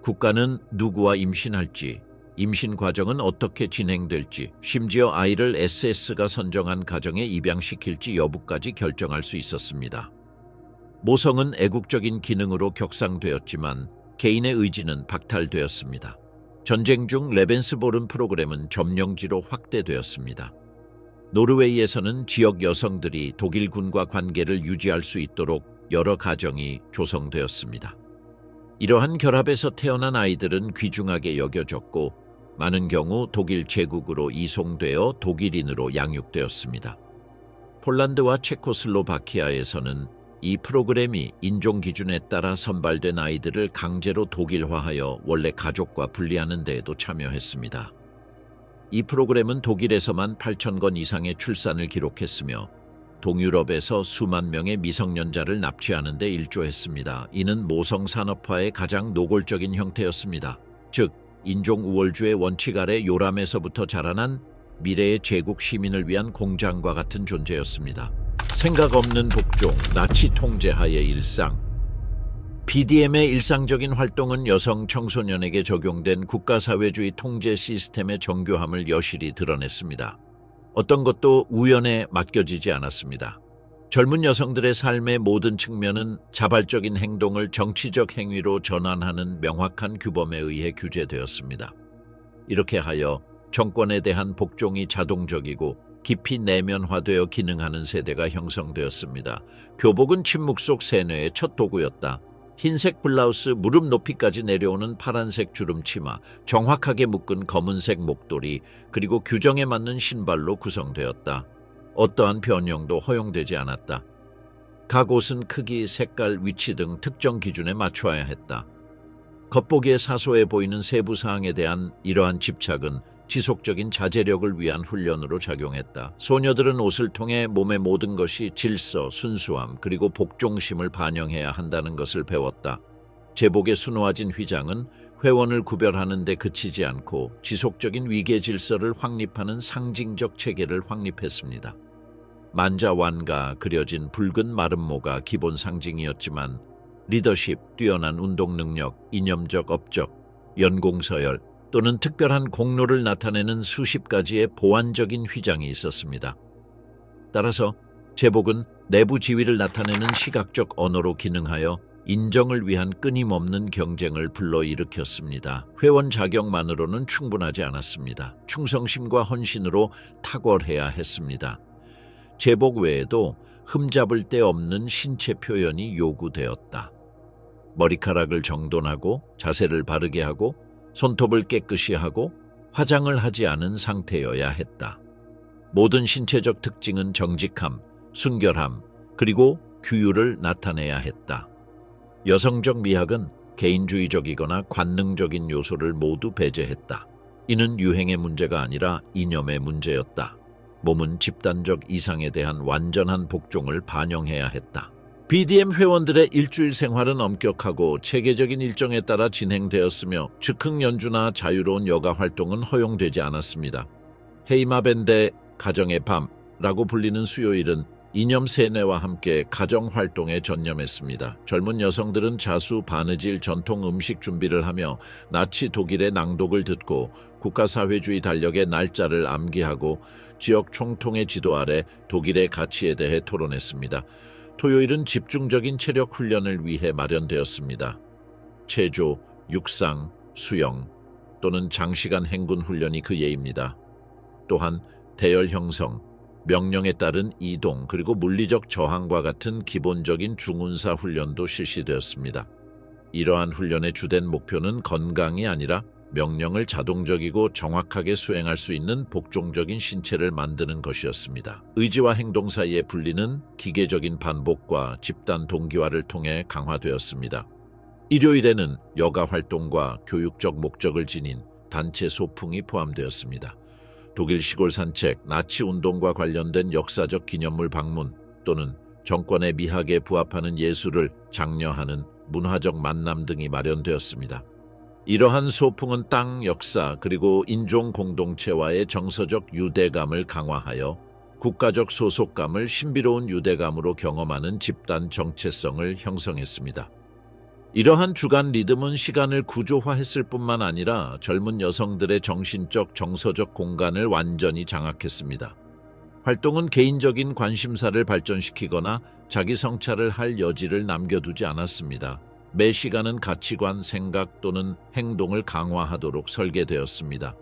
국가는 누구와 임신할지, 임신 과정은 어떻게 진행될지, 심지어 아이를 SS가 선정한 가정에 입양시킬지 여부까지 결정할 수 있었습니다. 모성은 애국적인 기능으로 격상되었지만 개인의 의지는 박탈되었습니다. 전쟁 중 레벤스보른 프로그램은 점령지로 확대되었습니다. 노르웨이에서는 지역 여성들이 독일군과 관계를 유지할 수 있도록 여러 가정이 조성되었습니다. 이러한 결합에서 태어난 아이들은 귀중하게 여겨졌고 많은 경우 독일 제국으로 이송되어 독일인으로 양육되었습니다. 폴란드와 체코슬로바키아에서는 이 프로그램이 인종 기준에 따라 선발된 아이들을 강제로 독일화하여 원래 가족과 분리하는 데에도 참여했습니다. 이 프로그램은 독일에서만 8,000건 이상의 출산을 기록했으며 동유럽에서 수만 명의 미성년자를 납치하는 데 일조했습니다. 이는 모성 산업화의 가장 노골적인 형태였습니다. 즉, 인종 우월주의 원칙 아래 요람에서부터 자라난 미래의 제국 시민을 위한 공장과 같은 존재였습니다. 생각 없는 복종, 나치 통제하의 일상. BDM의 일상적인 활동은 여성 청소년에게 적용된 국가사회주의 통제 시스템의 정교함을 여실히 드러냈습니다. 어떤 것도 우연에 맡겨지지 않았습니다. 젊은 여성들의 삶의 모든 측면은 자발적인 행동을 정치적 행위로 전환하는 명확한 규범에 의해 규제되었습니다. 이렇게 하여 정권에 대한 복종이 자동적이고 깊이 내면화되어 기능하는 세대가 형성되었습니다. 교복은 침묵 속 세뇌의 첫 도구였다. 흰색 블라우스, 무릎 높이까지 내려오는 파란색 주름 치마, 정확하게 묶은 검은색 목도리, 그리고 규정에 맞는 신발로 구성되었다. 어떠한 변형도 허용되지 않았다. 각 옷은 크기, 색깔, 위치 등 특정 기준에 맞춰야 했다. 겉보기에 사소해 보이는 세부 사항에 대한 이러한 집착은 지속적인 자제력을 위한 훈련으로 작용했다. 소녀들은 옷을 통해 몸의 모든 것이 질서, 순수함, 그리고 복종심을 반영해야 한다는 것을 배웠다. 제복의 수놓아진 휘장은 회원을 구별하는 데 그치지 않고 지속적인 위계 질서를 확립하는 상징적 체계를 확립했습니다. 만자완가 그려진 붉은 마름모가 기본 상징이었지만 리더십, 뛰어난 운동 능력, 이념적 업적, 연공서열 또는 특별한 공로를 나타내는 수십 가지의 보완적인 휘장이 있었습니다. 따라서 제복은 내부 지위를 나타내는 시각적 언어로 기능하여 인정을 위한 끊임없는 경쟁을 불러일으켰습니다. 회원 자격만으로는 충분하지 않았습니다. 충성심과 헌신으로 탁월해야 했습니다. 제복 외에도 흠잡을 데 없는 신체 표현이 요구되었다. 머리카락을 정돈하고 자세를 바르게 하고 손톱을 깨끗이 하고 화장을 하지 않은 상태여야 했다. 모든 신체적 특징은 정직함, 순결함, 그리고 규율을 나타내야 했다. 여성적 미학은 개인주의적이거나 관능적인 요소를 모두 배제했다. 이는 유행의 문제가 아니라 이념의 문제였다. 몸은 집단적 이상에 대한 완전한 복종을 반영해야 했다. BDM 회원들의 일주일 생활은 엄격하고 체계적인 일정에 따라 진행되었으며 즉흥 연주나 자유로운 여가 활동은 허용되지 않았습니다. 헤이마밴드의 가정의 밤라고 불리는 수요일은 이념 세뇌와 함께 가정 활동에 전념했습니다. 젊은 여성들은 자수, 바느질, 전통 음식 준비를 하며 나치 독일의 낭독을 듣고 국가사회주의 달력의 날짜를 암기하고 지역 총통의 지도 아래 독일의 가치에 대해 토론했습니다. 토요일은 집중적인 체력 훈련을 위해 마련되었습니다. 체조, 육상, 수영 또는 장시간 행군 훈련이 그 예입니다. 또한 대열 형성, 명령에 따른 이동 그리고 물리적 저항과 같은 기본적인 중운사 훈련도 실시되었습니다. 이러한 훈련의 주된 목표는 건강이 아니라 명령을 자동적이고 정확하게 수행할 수 있는 복종적인 신체를 만드는 것이었습니다. 의지와 행동 사이의 분리는 기계적인 반복과 집단 동기화를 통해 강화되었습니다. 일요일에는 여가 활동과 교육적 목적을 지닌 단체 소풍이 포함되었습니다. 독일 시골 산책, 나치 운동과 관련된 역사적 기념물 방문 또는 정권의 미학에 부합하는 예술을 장려하는 문화적 만남 등이 마련되었습니다. 이러한 소풍은 땅 역사 그리고 인종 공동체와의 정서적 유대감을 강화하여 국가적 소속감을 신비로운 유대감으로 경험하는 집단 정체성을 형성했습니다. 이러한 주간 리듬은 시간을 구조화했을 뿐만 아니라 젊은 여성들의 정신적, 정서적 공간을 완전히 장악했습니다. 활동은 개인적인 관심사를 발전시키거나 자기 성찰을 할 여지를 남겨두지 않았습니다. 매 시간은 가치관, 생각 또는 행동을 강화하도록 설계되었습니다.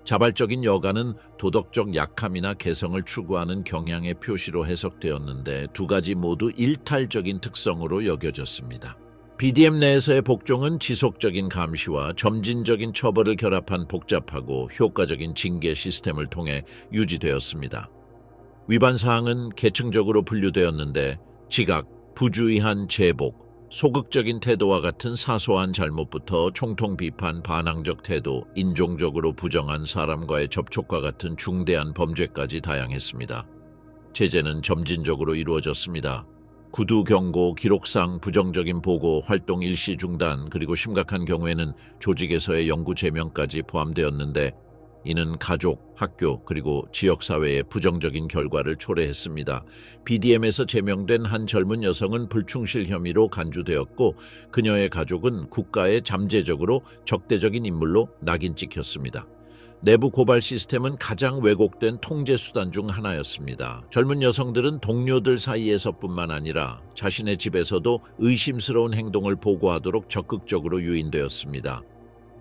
자발적인 여가는 도덕적 약함이나 개성을 추구하는 경향의 표시로 해석되었는데 두 가지 모두 일탈적인 특성으로 여겨졌습니다. BDM 내에서의 복종은 지속적인 감시와 점진적인 처벌을 결합한 복잡하고 효과적인 징계 시스템을 통해 유지되었습니다. 위반 사항은 계층적으로 분류되었는데 지각, 부주의한 제복, 소극적인 태도와 같은 사소한 잘못부터 총통 비판, 반항적 태도, 인종적으로 부정한 사람과의 접촉과 같은 중대한 범죄까지 다양했습니다. 제재는 점진적으로 이루어졌습니다. 구두 경고, 기록상 부정적인 보고, 활동 일시 중단, 그리고 심각한 경우에는 조직에서의 영구 제명까지 포함되었는데 이는 가족, 학교, 그리고 지역사회의 부정적인 결과를 초래했습니다. BDM에서 제명된 한 젊은 여성은 불충실 혐의로 간주되었고 그녀의 가족은 국가에 잠재적으로 적대적인 인물로 낙인 찍혔습니다. 내부 고발 시스템은 가장 왜곡된 통제 수단 중 하나였습니다. 젊은 여성들은 동료들 사이에서뿐만 아니라 자신의 집에서도 의심스러운 행동을 보고하도록 적극적으로 유인되었습니다.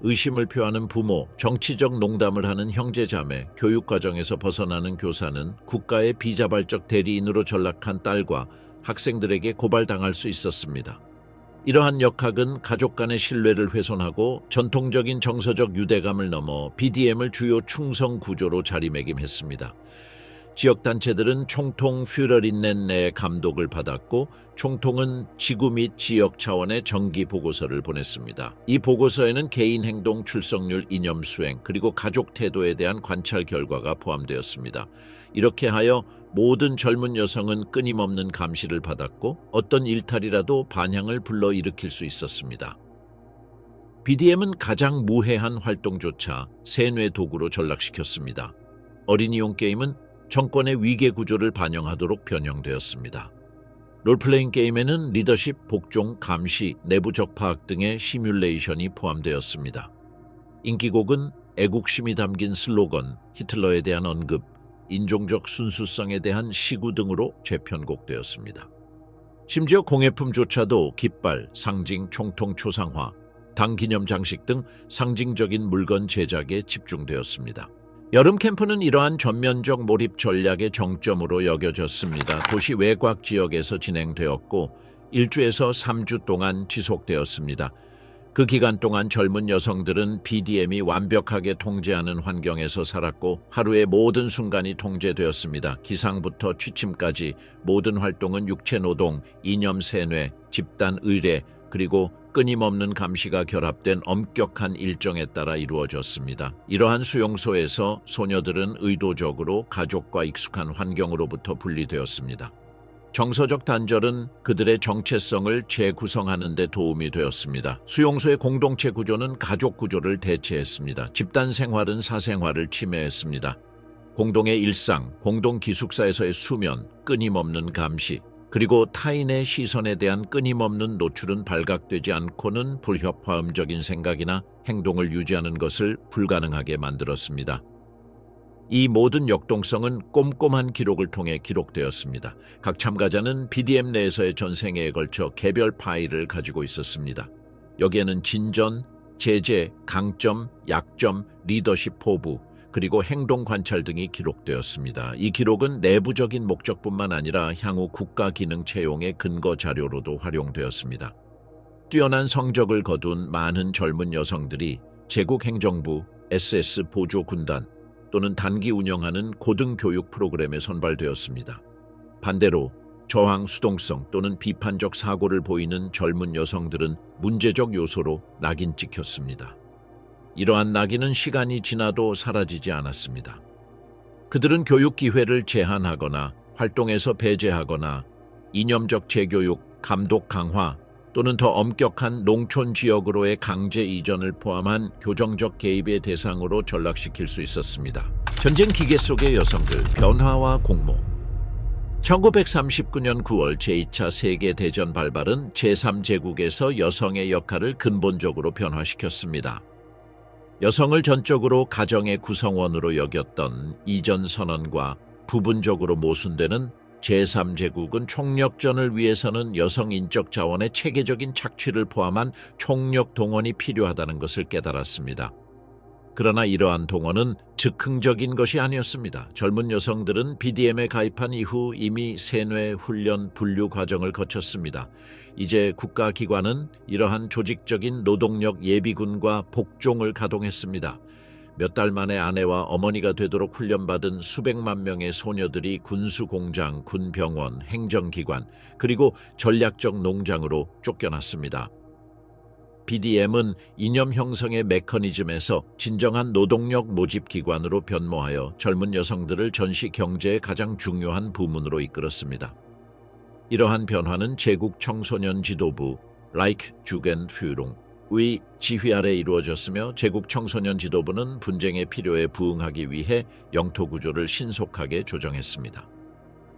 의심을 표하는 부모, 정치적 농담을 하는 형제자매, 교육과정에서 벗어나는 교사는 국가의 비자발적 대리인으로 전락한 딸과 학생들에게 고발당할 수 있었습니다. 이러한 역학은 가족 간의 신뢰를 훼손하고 전통적인 정서적 유대감을 넘어 BDM을 주요 충성 구조로 자리매김했습니다. 지역단체들은 총통 퓨러린넨 내의 감독을 받았고 총통은 지구 및 지역 차원의 정기 보고서를 보냈습니다. 이 보고서에는 개인 행동, 출석률, 이념 수행, 그리고 가족 태도에 대한 관찰 결과가 포함되었습니다. 이렇게 하여 모든 젊은 여성은 끊임없는 감시를 받았고 어떤 일탈이라도 반향을 불러일으킬 수 있었습니다. BDM은 가장 무해한 활동조차 세뇌 도구로 전락시켰습니다. 어린이용 게임은 정권의 위계 구조를 반영하도록 변형되었습니다. 롤플레잉 게임에는 리더십, 복종, 감시, 내부적 파악 등의 시뮬레이션이 포함되었습니다. 인기곡은 애국심이 담긴 슬로건, 히틀러에 대한 언급, 인종적 순수성에 대한 시구 등으로 재편곡되었습니다. 심지어 공예품조차도 깃발, 상징, 총통 초상화, 당 기념 장식 등 상징적인 물건 제작에 집중되었습니다. 여름 캠프는 이러한 전면적 몰입 전략의 정점으로 여겨졌습니다. 도시 외곽 지역에서 진행되었고 1주에서 3주 동안 지속되었습니다. 그 기간 동안 젊은 여성들은 BDM이 완벽하게 통제하는 환경에서 살았고 하루의 모든 순간이 통제되었습니다. 기상부터 취침까지 모든 활동은 육체노동, 이념 세뇌, 집단 의례, 그리고 끊임없는 감시가 결합된 엄격한 일정에 따라 이루어졌습니다. 이러한 수용소에서 소녀들은 의도적으로 가족과 익숙한 환경으로부터 분리되었습니다. 정서적 단절은 그들의 정체성을 재구성하는 데 도움이 되었습니다. 수용소의 공동체 구조는 가족 구조를 대체했습니다. 집단 생활은 사생활을 침해했습니다. 공동의 일상, 공동 기숙사에서의 수면, 끊임없는 감시, 그리고 타인의 시선에 대한 끊임없는 노출은 발각되지 않고는 불협화음적인 생각이나 행동을 유지하는 것을 불가능하게 만들었습니다. 이 모든 역동성은 꼼꼼한 기록을 통해 기록되었습니다. 각 참가자는 BDM 내에서의 전생애에 걸쳐 개별 파일을 가지고 있었습니다. 여기에는 진전, 제재, 강점, 약점, 리더십 포부, 그리고 행동 관찰 등이 기록되었습니다. 이 기록은 내부적인 목적뿐만 아니라 향후 국가 기능 채용의 근거 자료로도 활용되었습니다. 뛰어난 성적을 거둔 많은 젊은 여성들이 제국행정부, SS 보조군단 또는 단기 운영하는 고등교육 프로그램에 선발되었습니다. 반대로 저항, 수동성 또는 비판적 사고를 보이는 젊은 여성들은 문제적 요소로 낙인 찍혔습니다. 이러한 낙인은 시간이 지나도 사라지지 않았습니다. 그들은 교육 기회를 제한하거나 활동에서 배제하거나 이념적 재교육, 감독 강화 또는 더 엄격한 농촌 지역으로의 강제 이전을 포함한 교정적 개입의 대상으로 전락시킬 수 있었습니다. 전쟁 기계 속의 여성들, 변화와 공모. 1939년 9월 제2차 세계대전 발발은 제3제국에서 여성의 역할을 근본적으로 변화시켰습니다. 여성을 전적으로 가정의 구성원으로 여겼던 이전 선언과 부분적으로 모순되는 제3제국은 총력전을 위해서는 여성 인적 자원의 체계적인 착취를 포함한 총력 동원이 필요하다는 것을 깨달았습니다. 그러나 이러한 동원은 즉흥적인 것이 아니었습니다. 젊은 여성들은 BDM에 가입한 이후 이미 세뇌, 훈련, 분류 과정을 거쳤습니다. 이제 국가기관은 이러한 조직적인 노동력 예비군과 복종을 가동했습니다. 몇 달 만에 아내와 어머니가 되도록 훈련받은 수백만 명의 소녀들이 군수공장, 군병원, 행정기관, 그리고 전략적 농장으로 쫓겨났습니다. BDM은 이념 형성의 메커니즘에서 진정한 노동력 모집 기관으로 변모하여 젊은 여성들을 전시 경제의 가장 중요한 부문으로 이끌었습니다. 이러한 변화는 제국 청소년 지도부 라이크주겐führung의 지휘 아래 이루어졌으며 제국 청소년 지도부는 분쟁의 필요에 부응하기 위해 영토 구조를 신속하게 조정했습니다.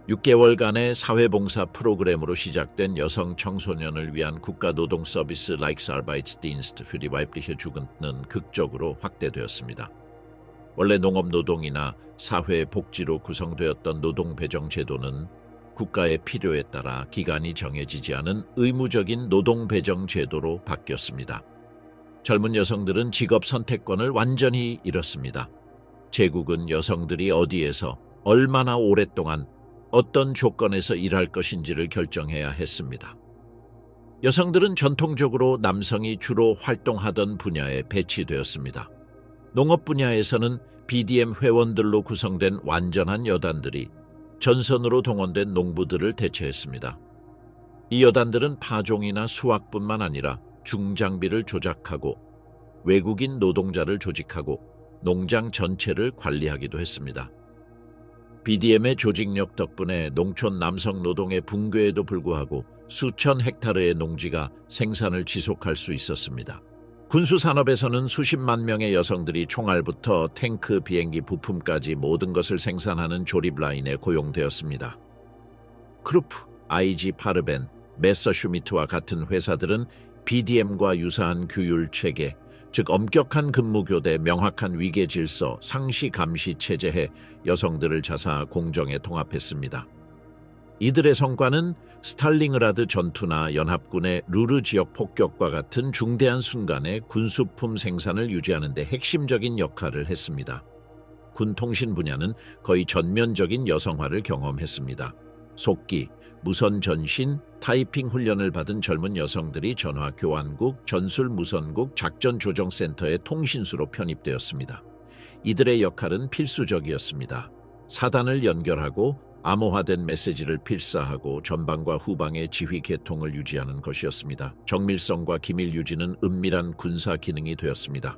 6개월간의 사회봉사 프로그램으로 시작된 여성 청소년을 위한 국가노동 서비스 Reichsarbeitsdienst für die weibliche Jugend는 극적으로 확대되었습니다. 원래 농업노동이나 사회복지로 구성되었던 노동배정제도는 국가의 필요에 따라 기간이 정해지지 않은 의무적인 노동배정제도로 바뀌었습니다. 젊은 여성들은 직업 선택권을 완전히 잃었습니다. 제국은 여성들이 어디에서 얼마나 오랫동안 어떤 조건에서 일할 것인지를 결정해야 했습니다. 여성들은 전통적으로 남성이 주로 활동하던 분야에 배치되었습니다. 농업 분야에서는 BDM 회원들로 구성된 완전한 여단들이 전선으로 동원된 농부들을 대체했습니다. 이 여단들은 파종이나 수확뿐만 아니라 중장비를 조작하고 외국인 노동자를 조직하고 농장 전체를 관리하기도 했습니다. BDM의 조직력 덕분에 농촌 남성 노동의 붕괴에도 불구하고 수천 헥타르의 농지가 생산을 지속할 수 있었습니다. 군수산업에서는 수십만 명의 여성들이 총알부터 탱크, 비행기 부품까지 모든 것을 생산하는 조립 라인에 고용되었습니다. 크루프, IG 파르벤, 메서슈미트와 같은 회사들은 BDM과 유사한 규율 체계, 즉 엄격한 근무교대, 명확한 위계 질서, 상시 감시 체제해 여성들을 자사 공정에 통합했습니다. 이들의 성과는 스탈링그라드 전투나 연합군의 루르 지역 폭격과 같은 중대한 순간에 군수품 생산을 유지하는 데 핵심적인 역할을 했습니다. 군 통신 분야는 거의 전면적인 여성화를 경험했습니다. 속기, 무선 전신, 타이핑 훈련을 받은 젊은 여성들이 전화 교환국, 전술 무선국, 작전 조정센터의 통신수로 편입되었습니다. 이들의 역할은 필수적이었습니다. 사단을 연결하고 암호화된 메시지를 필사하고 전방과 후방의 지휘 계통을 유지하는 것이었습니다. 정밀성과 기밀 유지는 은밀한 군사 기능이 되었습니다.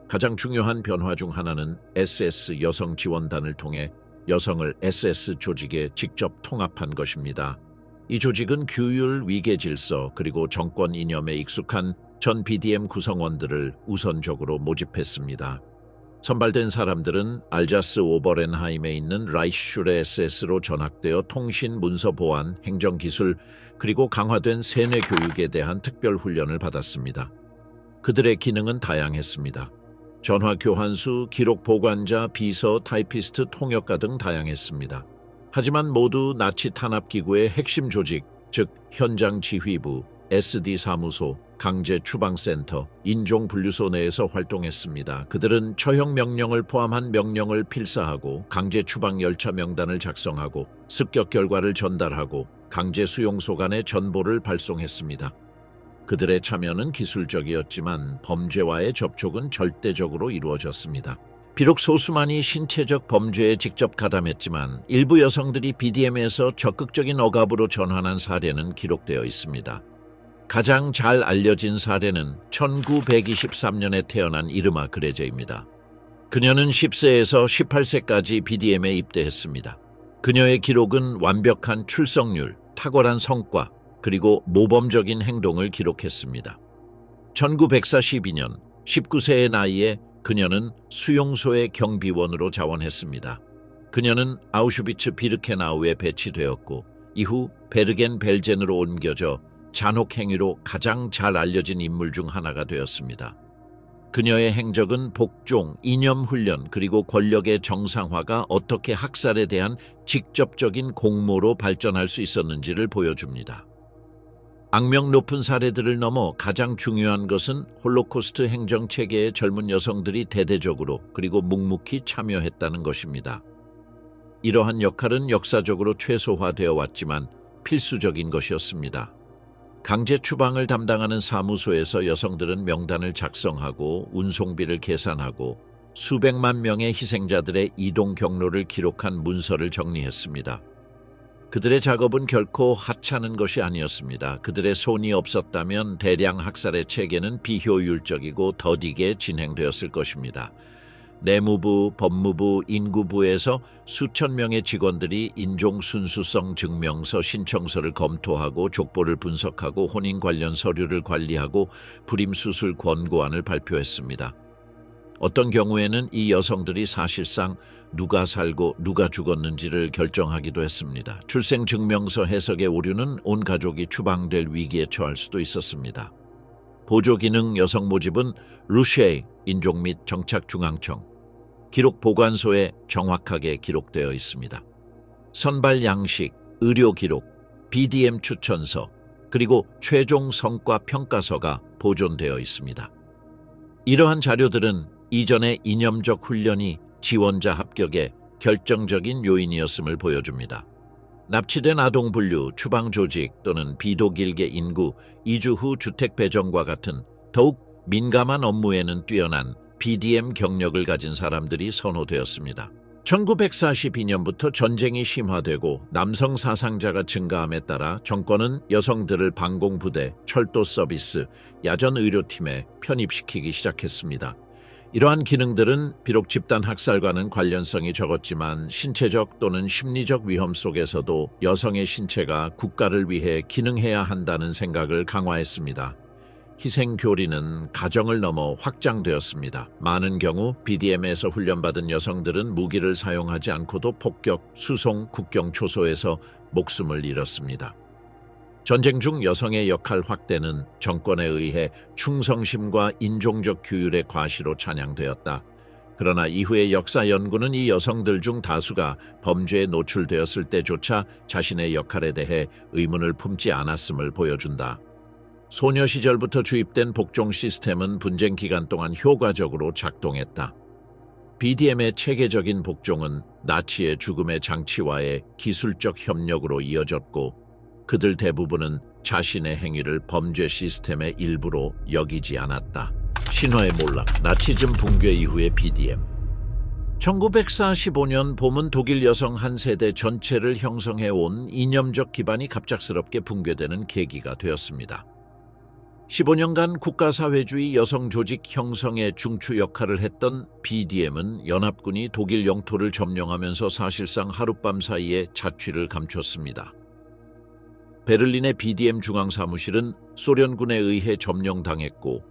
가장 중요한 변화 중 하나는 SS 여성 지원단을 통해 여성을 SS 조직에 직접 통합한 것입니다. 이 조직은 규율, 위계 질서, 그리고 정권 이념에 익숙한 전 BDM 구성원들을 우선적으로 모집했습니다. 선발된 사람들은 알자스 오버렌하임에 있는 라이슈레 SS로 전학되어 통신, 문서 보안, 행정기술, 그리고 강화된 세뇌 교육에 대한 특별 훈련을 받았습니다. 그들의 기능은 다양했습니다. 전화 교환수, 기록 보관자, 비서, 타이피스트, 통역가 등 다양했습니다. 하지만 모두 나치 탄압기구의 핵심 조직, 즉 현장 지휘부, SD 사무소, 강제 추방센터, 인종분류소 내에서 활동했습니다. 그들은 처형 명령을 포함한 명령을 필사하고 강제 추방 열차 명단을 작성하고 습격 결과를 전달하고 강제 수용소 간의 전보를 발송했습니다. 그들의 참여는 기술적이었지만 범죄와의 접촉은 절대적으로 이루어졌습니다. 비록 소수만이 신체적 범죄에 직접 가담했지만 일부 여성들이 BDM에서 적극적인 억압으로 전환한 사례는 기록되어 있습니다. 가장 잘 알려진 사례는 1923년에 태어난 이르마 그레제입니다. 그녀는 10세에서 18세까지 BDM에 입대했습니다. 그녀의 기록은 완벽한 출석률, 탁월한 성과, 그리고 모범적인 행동을 기록했습니다. 1942년 19세의 나이에 그녀는 수용소의 경비원으로 자원했습니다. 그녀는 아우슈비츠 비르케나우에 배치되었고 이후 베르겐 벨젠으로 옮겨져 잔혹 행위로 가장 잘 알려진 인물 중 하나가 되었습니다. 그녀의 행적은 복종, 이념 훈련, 그리고 권력의 정상화가 어떻게 학살에 대한 직접적인 공모로 발전할 수 있었는지를 보여줍니다. 악명 높은 사례들을 넘어 가장 중요한 것은 홀로코스트 행정체계에 젊은 여성들이 대대적으로 그리고 묵묵히 참여했다는 것입니다. 이러한 역할은 역사적으로 최소화되어 왔지만 필수적인 것이었습니다. 강제 추방을 담당하는 사무소에서 여성들은 명단을 작성하고 운송비를 계산하고 수백만 명의 희생자들의 이동 경로를 기록한 문서를 정리했습니다. 그들의 작업은 결코 하찮은 것이 아니었습니다. 그들의 손이 없었다면 대량 학살의 체계는 비효율적이고 더디게 진행되었을 것입니다. 내무부, 법무부, 인구부에서 수천 명의 직원들이 인종 순수성 증명서 신청서를 검토하고 족보를 분석하고 혼인 관련 서류를 관리하고 불임 수술 권고안을 발표했습니다. 어떤 경우에는 이 여성들이 사실상 누가 살고 누가 죽었는지를 결정하기도 했습니다. 출생증명서 해석의 오류는 온 가족이 추방될 위기에 처할 수도 있었습니다. 보조기능 여성 모집은 루쉐이 인종 및 정착중앙청, 기록보관소에 정확하게 기록되어 있습니다. 선발 양식, 의료 기록, BDM 추천서, 그리고 최종 성과 평가서가 보존되어 있습니다. 이러한 자료들은 이전의 이념적 훈련이 지원자 합격의 결정적인 요인이었음을 보여줍니다. 납치된 아동 분류, 추방 조직 또는 비도길계 인구, 이주 후 주택 배정과 같은 더욱 민감한 업무에는 뛰어난 BDM 경력을 가진 사람들이 선호되었습니다. 1942년부터 전쟁이 심화되고 남성 사상자가 증가함에 따라 정권은 여성들을 방공부대, 철도 서비스, 야전 의료팀에 편입시키기 시작했습니다. 이러한 기능들은 비록 집단 학살과는 관련성이 적었지만 신체적 또는 심리적 위험 속에서도 여성의 신체가 국가를 위해 기능해야 한다는 생각을 강화했습니다. 희생교리는 가정을 넘어 확장되었습니다. 많은 경우 BDM에서 훈련받은 여성들은 무기를 사용하지 않고도 폭격, 수송, 국경 초소에서 목숨을 잃었습니다. 전쟁 중 여성의 역할 확대는 정권에 의해 충성심과 인종적 규율의 과시로 찬양되었다. 그러나 이후의 역사 연구는 이 여성들 중 다수가 범죄에 노출되었을 때조차 자신의 역할에 대해 의문을 품지 않았음을 보여준다. 소녀 시절부터 주입된 복종 시스템은 분쟁 기간 동안 효과적으로 작동했다. BDM의 체계적인 복종은 나치의 죽음의 장치와의 기술적 협력으로 이어졌고, 그들 대부분은 자신의 행위를 범죄 시스템의 일부로 여기지 않았다. 신화의 몰락, 나치즘 붕괴 이후의 BDM. 1945년 봄은 독일 여성 한 세대 전체를 형성해온 이념적 기반이 갑작스럽게 붕괴되는 계기가 되었습니다. 15년간 국가사회주의 여성 조직 형성의 중추 역할을 했던 BDM은 연합군이 독일 영토를 점령하면서 사실상 하룻밤 사이에 자취를 감췄습니다. 베를린의 BDM 중앙사무실은 소련군에 의해 점령당했고,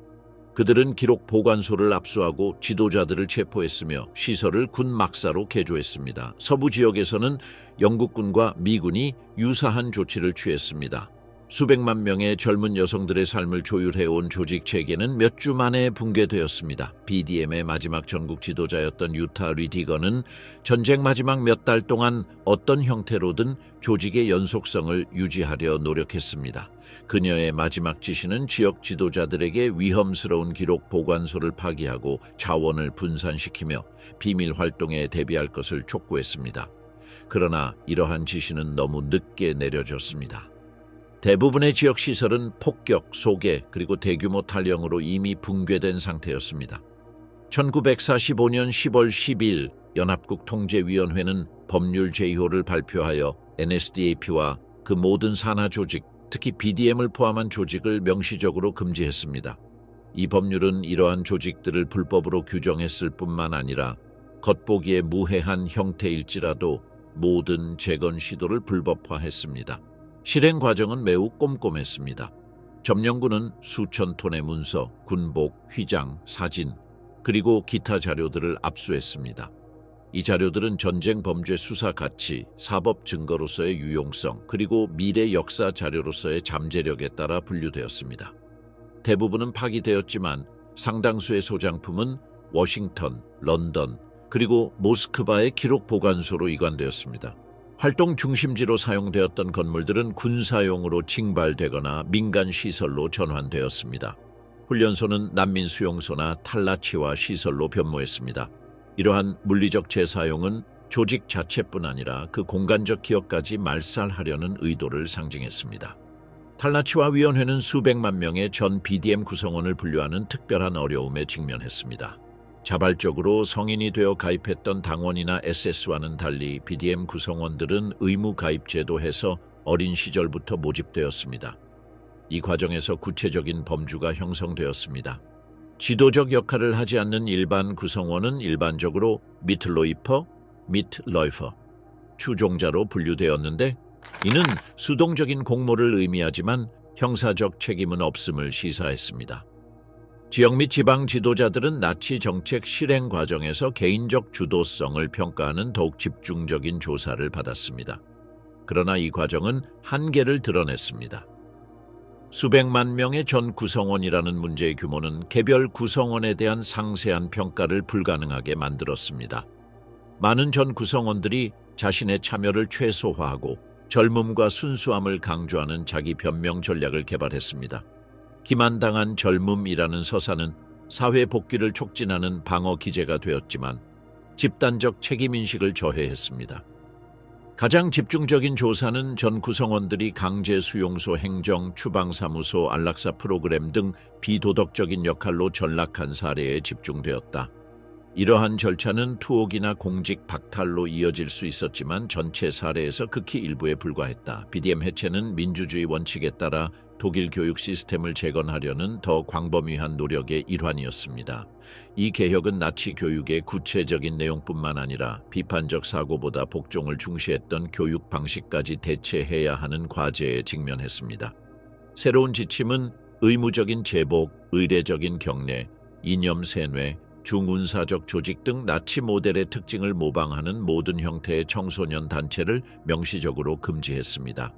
그들은 기록 보관소를 압수하고 지도자들을 체포했으며 시설을 군 막사로 개조했습니다. 서부 지역에서는 영국군과 미군이 유사한 조치를 취했습니다. 수백만 명의 젊은 여성들의 삶을 조율해온 조직 체계는 몇 주 만에 붕괴되었습니다. BDM의 마지막 전국 지도자였던 유타 리디거는 전쟁 마지막 몇 달 동안 어떤 형태로든 조직의 연속성을 유지하려 노력했습니다. 그녀의 마지막 지시는 지역 지도자들에게 위험스러운 기록 보관소를 파기하고 자원을 분산시키며 비밀 활동에 대비할 것을 촉구했습니다. 그러나 이러한 지시는 너무 늦게 내려졌습니다. 대부분의 지역 시설은 폭격, 소개, 그리고 대규모 탈영으로 이미 붕괴된 상태였습니다. 1945년 10월 10일 연합국 통제위원회는 법률 제2호를 발표하여 NSDAP와 그 모든 산하 조직, 특히 BDM을 포함한 조직을 명시적으로 금지했습니다. 이 법률은 이러한 조직들을 불법으로 규정했을 뿐만 아니라 겉보기에 무해한 형태일지라도 모든 재건 시도를 불법화했습니다. 실행 과정은 매우 꼼꼼했습니다. 점령군은 수천 톤의 문서, 군복, 휘장, 사진, 그리고 기타 자료들을 압수했습니다. 이 자료들은 전쟁 범죄 수사 가치, 사법 증거로서의 유용성, 그리고 미래 역사 자료로서의 잠재력에 따라 분류되었습니다. 대부분은 파기되었지만 상당수의 소장품은 워싱턴, 런던, 그리고 모스크바의 기록 보관소로 이관되었습니다. 활동 중심지로 사용되었던 건물들은 군사용으로 징발되거나 민간 시설로 전환되었습니다. 훈련소는 난민 수용소나 탈라치와 시설로 변모했습니다. 이러한 물리적 재사용은 조직 자체뿐 아니라 그 공간적 기억까지 말살하려는 의도를 상징했습니다. 탈라치와 위원회는 수백만 명의 전 BDM 구성원을 분류하는 특별한 어려움에 직면했습니다. 자발적으로 성인이 되어 가입했던 당원이나 SS와는 달리 BDM 구성원들은 의무 가입 제도에서 어린 시절부터 모집되었습니다. 이 과정에서 구체적인 범주가 형성되었습니다. 지도적 역할을 하지 않는 일반 구성원은 일반적으로 미틀로이퍼, 미트러이퍼, 추종자로 분류되었는데, 이는 수동적인 공모를 의미하지만 형사적 책임은 없음을 시사했습니다. 지역 및 지방 지도자들은 나치 정책 실행 과정에서 개인적 주도성을 평가하는 더욱 집중적인 조사를 받았습니다. 그러나 이 과정은 한계를 드러냈습니다. 수백만 명의 전 구성원이라는 문제의 규모는 개별 구성원에 대한 상세한 평가를 불가능하게 만들었습니다. 많은 전 구성원들이 자신의 참여를 최소화하고 젊음과 순수함을 강조하는 자기 변명 전략을 개발했습니다. 기만당한 젊음이라는 서사는 사회 복귀를 촉진하는 방어 기제가 되었지만 집단적 책임인식을 저해했습니다. 가장 집중적인 조사는 전 구성원들이 강제 수용소 행정, 추방사무소, 안락사 프로그램 등 비도덕적인 역할로 전락한 사례에 집중되었다. 이러한 절차는 투옥이나 공직 박탈로 이어질 수 있었지만 전체 사례에서 극히 일부에 불과했다. BDM 해체는 민주주의 원칙에 따라 독일 교육 시스템을 재건하려는 더 광범위한 노력의 일환이었습니다. 이 개혁은 나치 교육의 구체적인 내용뿐만 아니라 비판적 사고보다 복종을 중시했던 교육 방식까지 대체해야 하는 과제에 직면했습니다. 새로운 지침은 의무적인 제복, 의례적인 경례, 이념 세뇌, 중운사적 조직 등 나치 모델의 특징을 모방하는 모든 형태의 청소년 단체를 명시적으로 금지했습니다.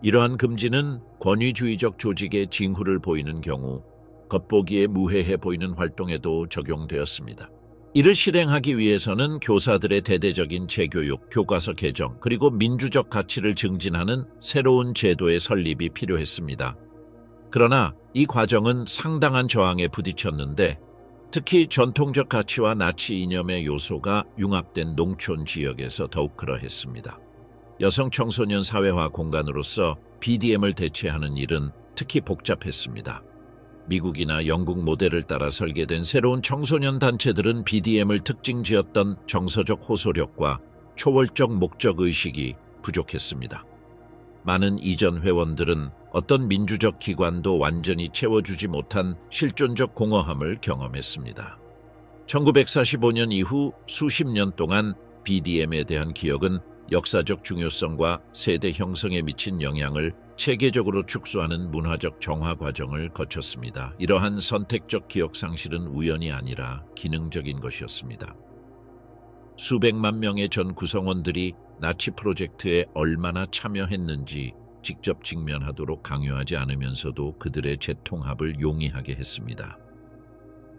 이러한 금지는 권위주의적 조직의 징후를 보이는 경우 겉보기에 무해해 보이는 활동에도 적용되었습니다. 이를 실행하기 위해서는 교사들의 대대적인 재교육, 교과서 개정, 그리고 민주적 가치를 증진하는 새로운 제도의 설립이 필요했습니다. 그러나 이 과정은 상당한 저항에 부딪혔는데 특히 전통적 가치와 나치 이념의 요소가 융합된 농촌 지역에서 더욱 그러했습니다. 여성 청소년 사회화 공간으로서 BDM을 대체하는 일은 특히 복잡했습니다. 미국이나 영국 모델을 따라 설계된 새로운 청소년 단체들은 BDM을 특징지었던 정서적 호소력과 초월적 목적의식이 부족했습니다. 많은 이전 회원들은 어떤 민주적 기관도 완전히 채워주지 못한 실존적 공허함을 경험했습니다. 1945년 이후 수십 년 동안 BDM에 대한 기억은 역사적 중요성과 세대 형성에 미친 영향을 체계적으로 축소하는 문화적 정화 과정을 거쳤습니다. 이러한 선택적 기억 상실은 우연이 아니라 기능적인 것이었습니다. 수백만 명의 전 구성원들이 나치 프로젝트에 얼마나 참여했는지 직접 직면하도록 강요하지 않으면서도 그들의 재통합을 용이하게 했습니다.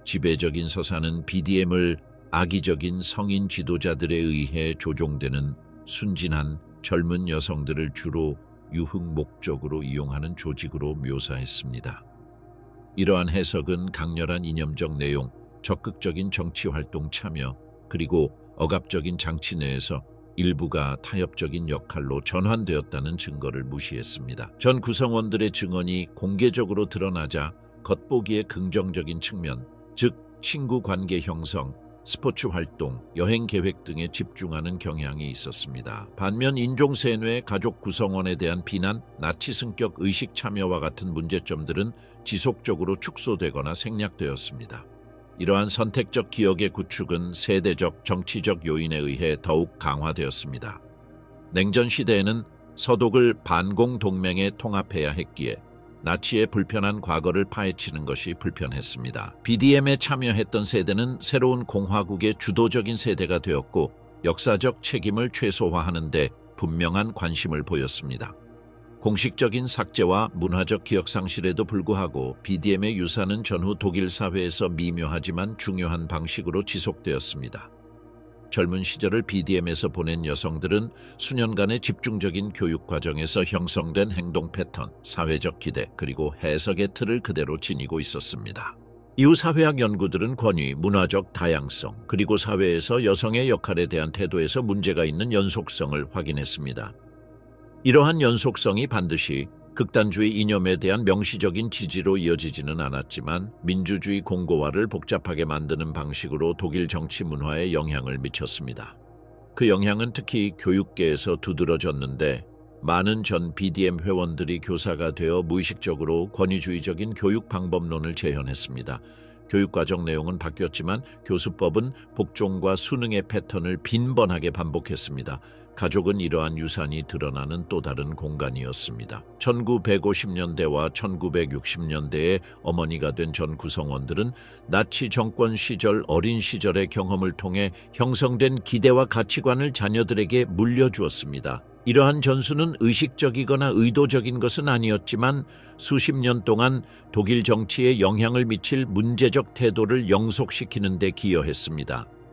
지배적인 서사는 BDM을 악의적인 성인 지도자들에 의해 조종되는 순진한 젊은 여성들을 주로 유흥 목적으로 이용하는 조직으로 묘사했습니다. 이러한 해석은 강렬한 이념적 내용, 적극적인 정치활동 참여, 그리고 억압적인 장치 내에서 일부가 타협적인 역할로 전환되었다는 증거를 무시했습니다. 전 구성원들의 증언이 공개적으로 드러나자 겉보기에 긍정적인 측면, 즉 친구 관계 형성, 스포츠 활동, 여행 계획 등에 집중하는 경향이 있었습니다. 반면 인종세뇌, 가족 구성원에 대한 비난, 나치 승격 의식 참여와 같은 문제점들은 지속적으로 축소되거나 생략되었습니다. 이러한 선택적 기억의 구축은 세대적, 정치적 요인에 의해 더욱 강화되었습니다. 냉전 시대에는 서독을 반공 동맹에 통합해야 했기에 나치의 불편한 과거를 파헤치는 것이 불편했습니다. BDM에 참여했던 세대는 새로운 공화국의 주도적인 세대가 되었고 역사적 책임을 최소화하는 데 분명한 관심을 보였습니다. 공식적인 삭제와 문화적 기억 상실에도 불구하고 BDM의 유산은 전후 독일 사회에서 미묘하지만 중요한 방식으로 지속되었습니다. 젊은 시절을 BDM에서 보낸 여성들은 수년간의 집중적인 교육 과정에서 형성된 행동 패턴, 사회적 기대, 그리고 해석의 틀을 그대로 지니고 있었습니다. 이후 사회학 연구들은 권위, 문화적 다양성, 그리고 사회에서 여성의 역할에 대한 태도에서 문제가 있는 연속성을 확인했습니다. 이러한 연속성이 반드시 극단주의 이념에 대한 명시적인 지지로 이어지지는 않았지만 민주주의 공고화를 복잡하게 만드는 방식으로 독일 정치 문화에 영향을 미쳤습니다. 그 영향은 특히 교육계에서 두드러졌는데 많은 전 BDM 회원들이 교사가 되어 무의식적으로 권위주의적인 교육 방법론을 재현했습니다. 교육과정 내용은 바뀌었지만 교수법은 복종과 수능의 패턴을 빈번하게 반복했습니다. 가족은 이러한 유산이 드러나는 또 다른 공간이었습니다. 1950년대와 1960년대에 어머니가 된 전 구성원들은 나치 정권 시절 어린 시절의 경험을 통해 형성된 기대와 가치관을 자녀들에게 물려주었습니다. 이러한 전수는 의식적이거나 의도적인 것은 아니었지만 수십 년 동안 독일 정치에 영향을 미칠 문제적 태도를 영속시키는 데 기여했습니다.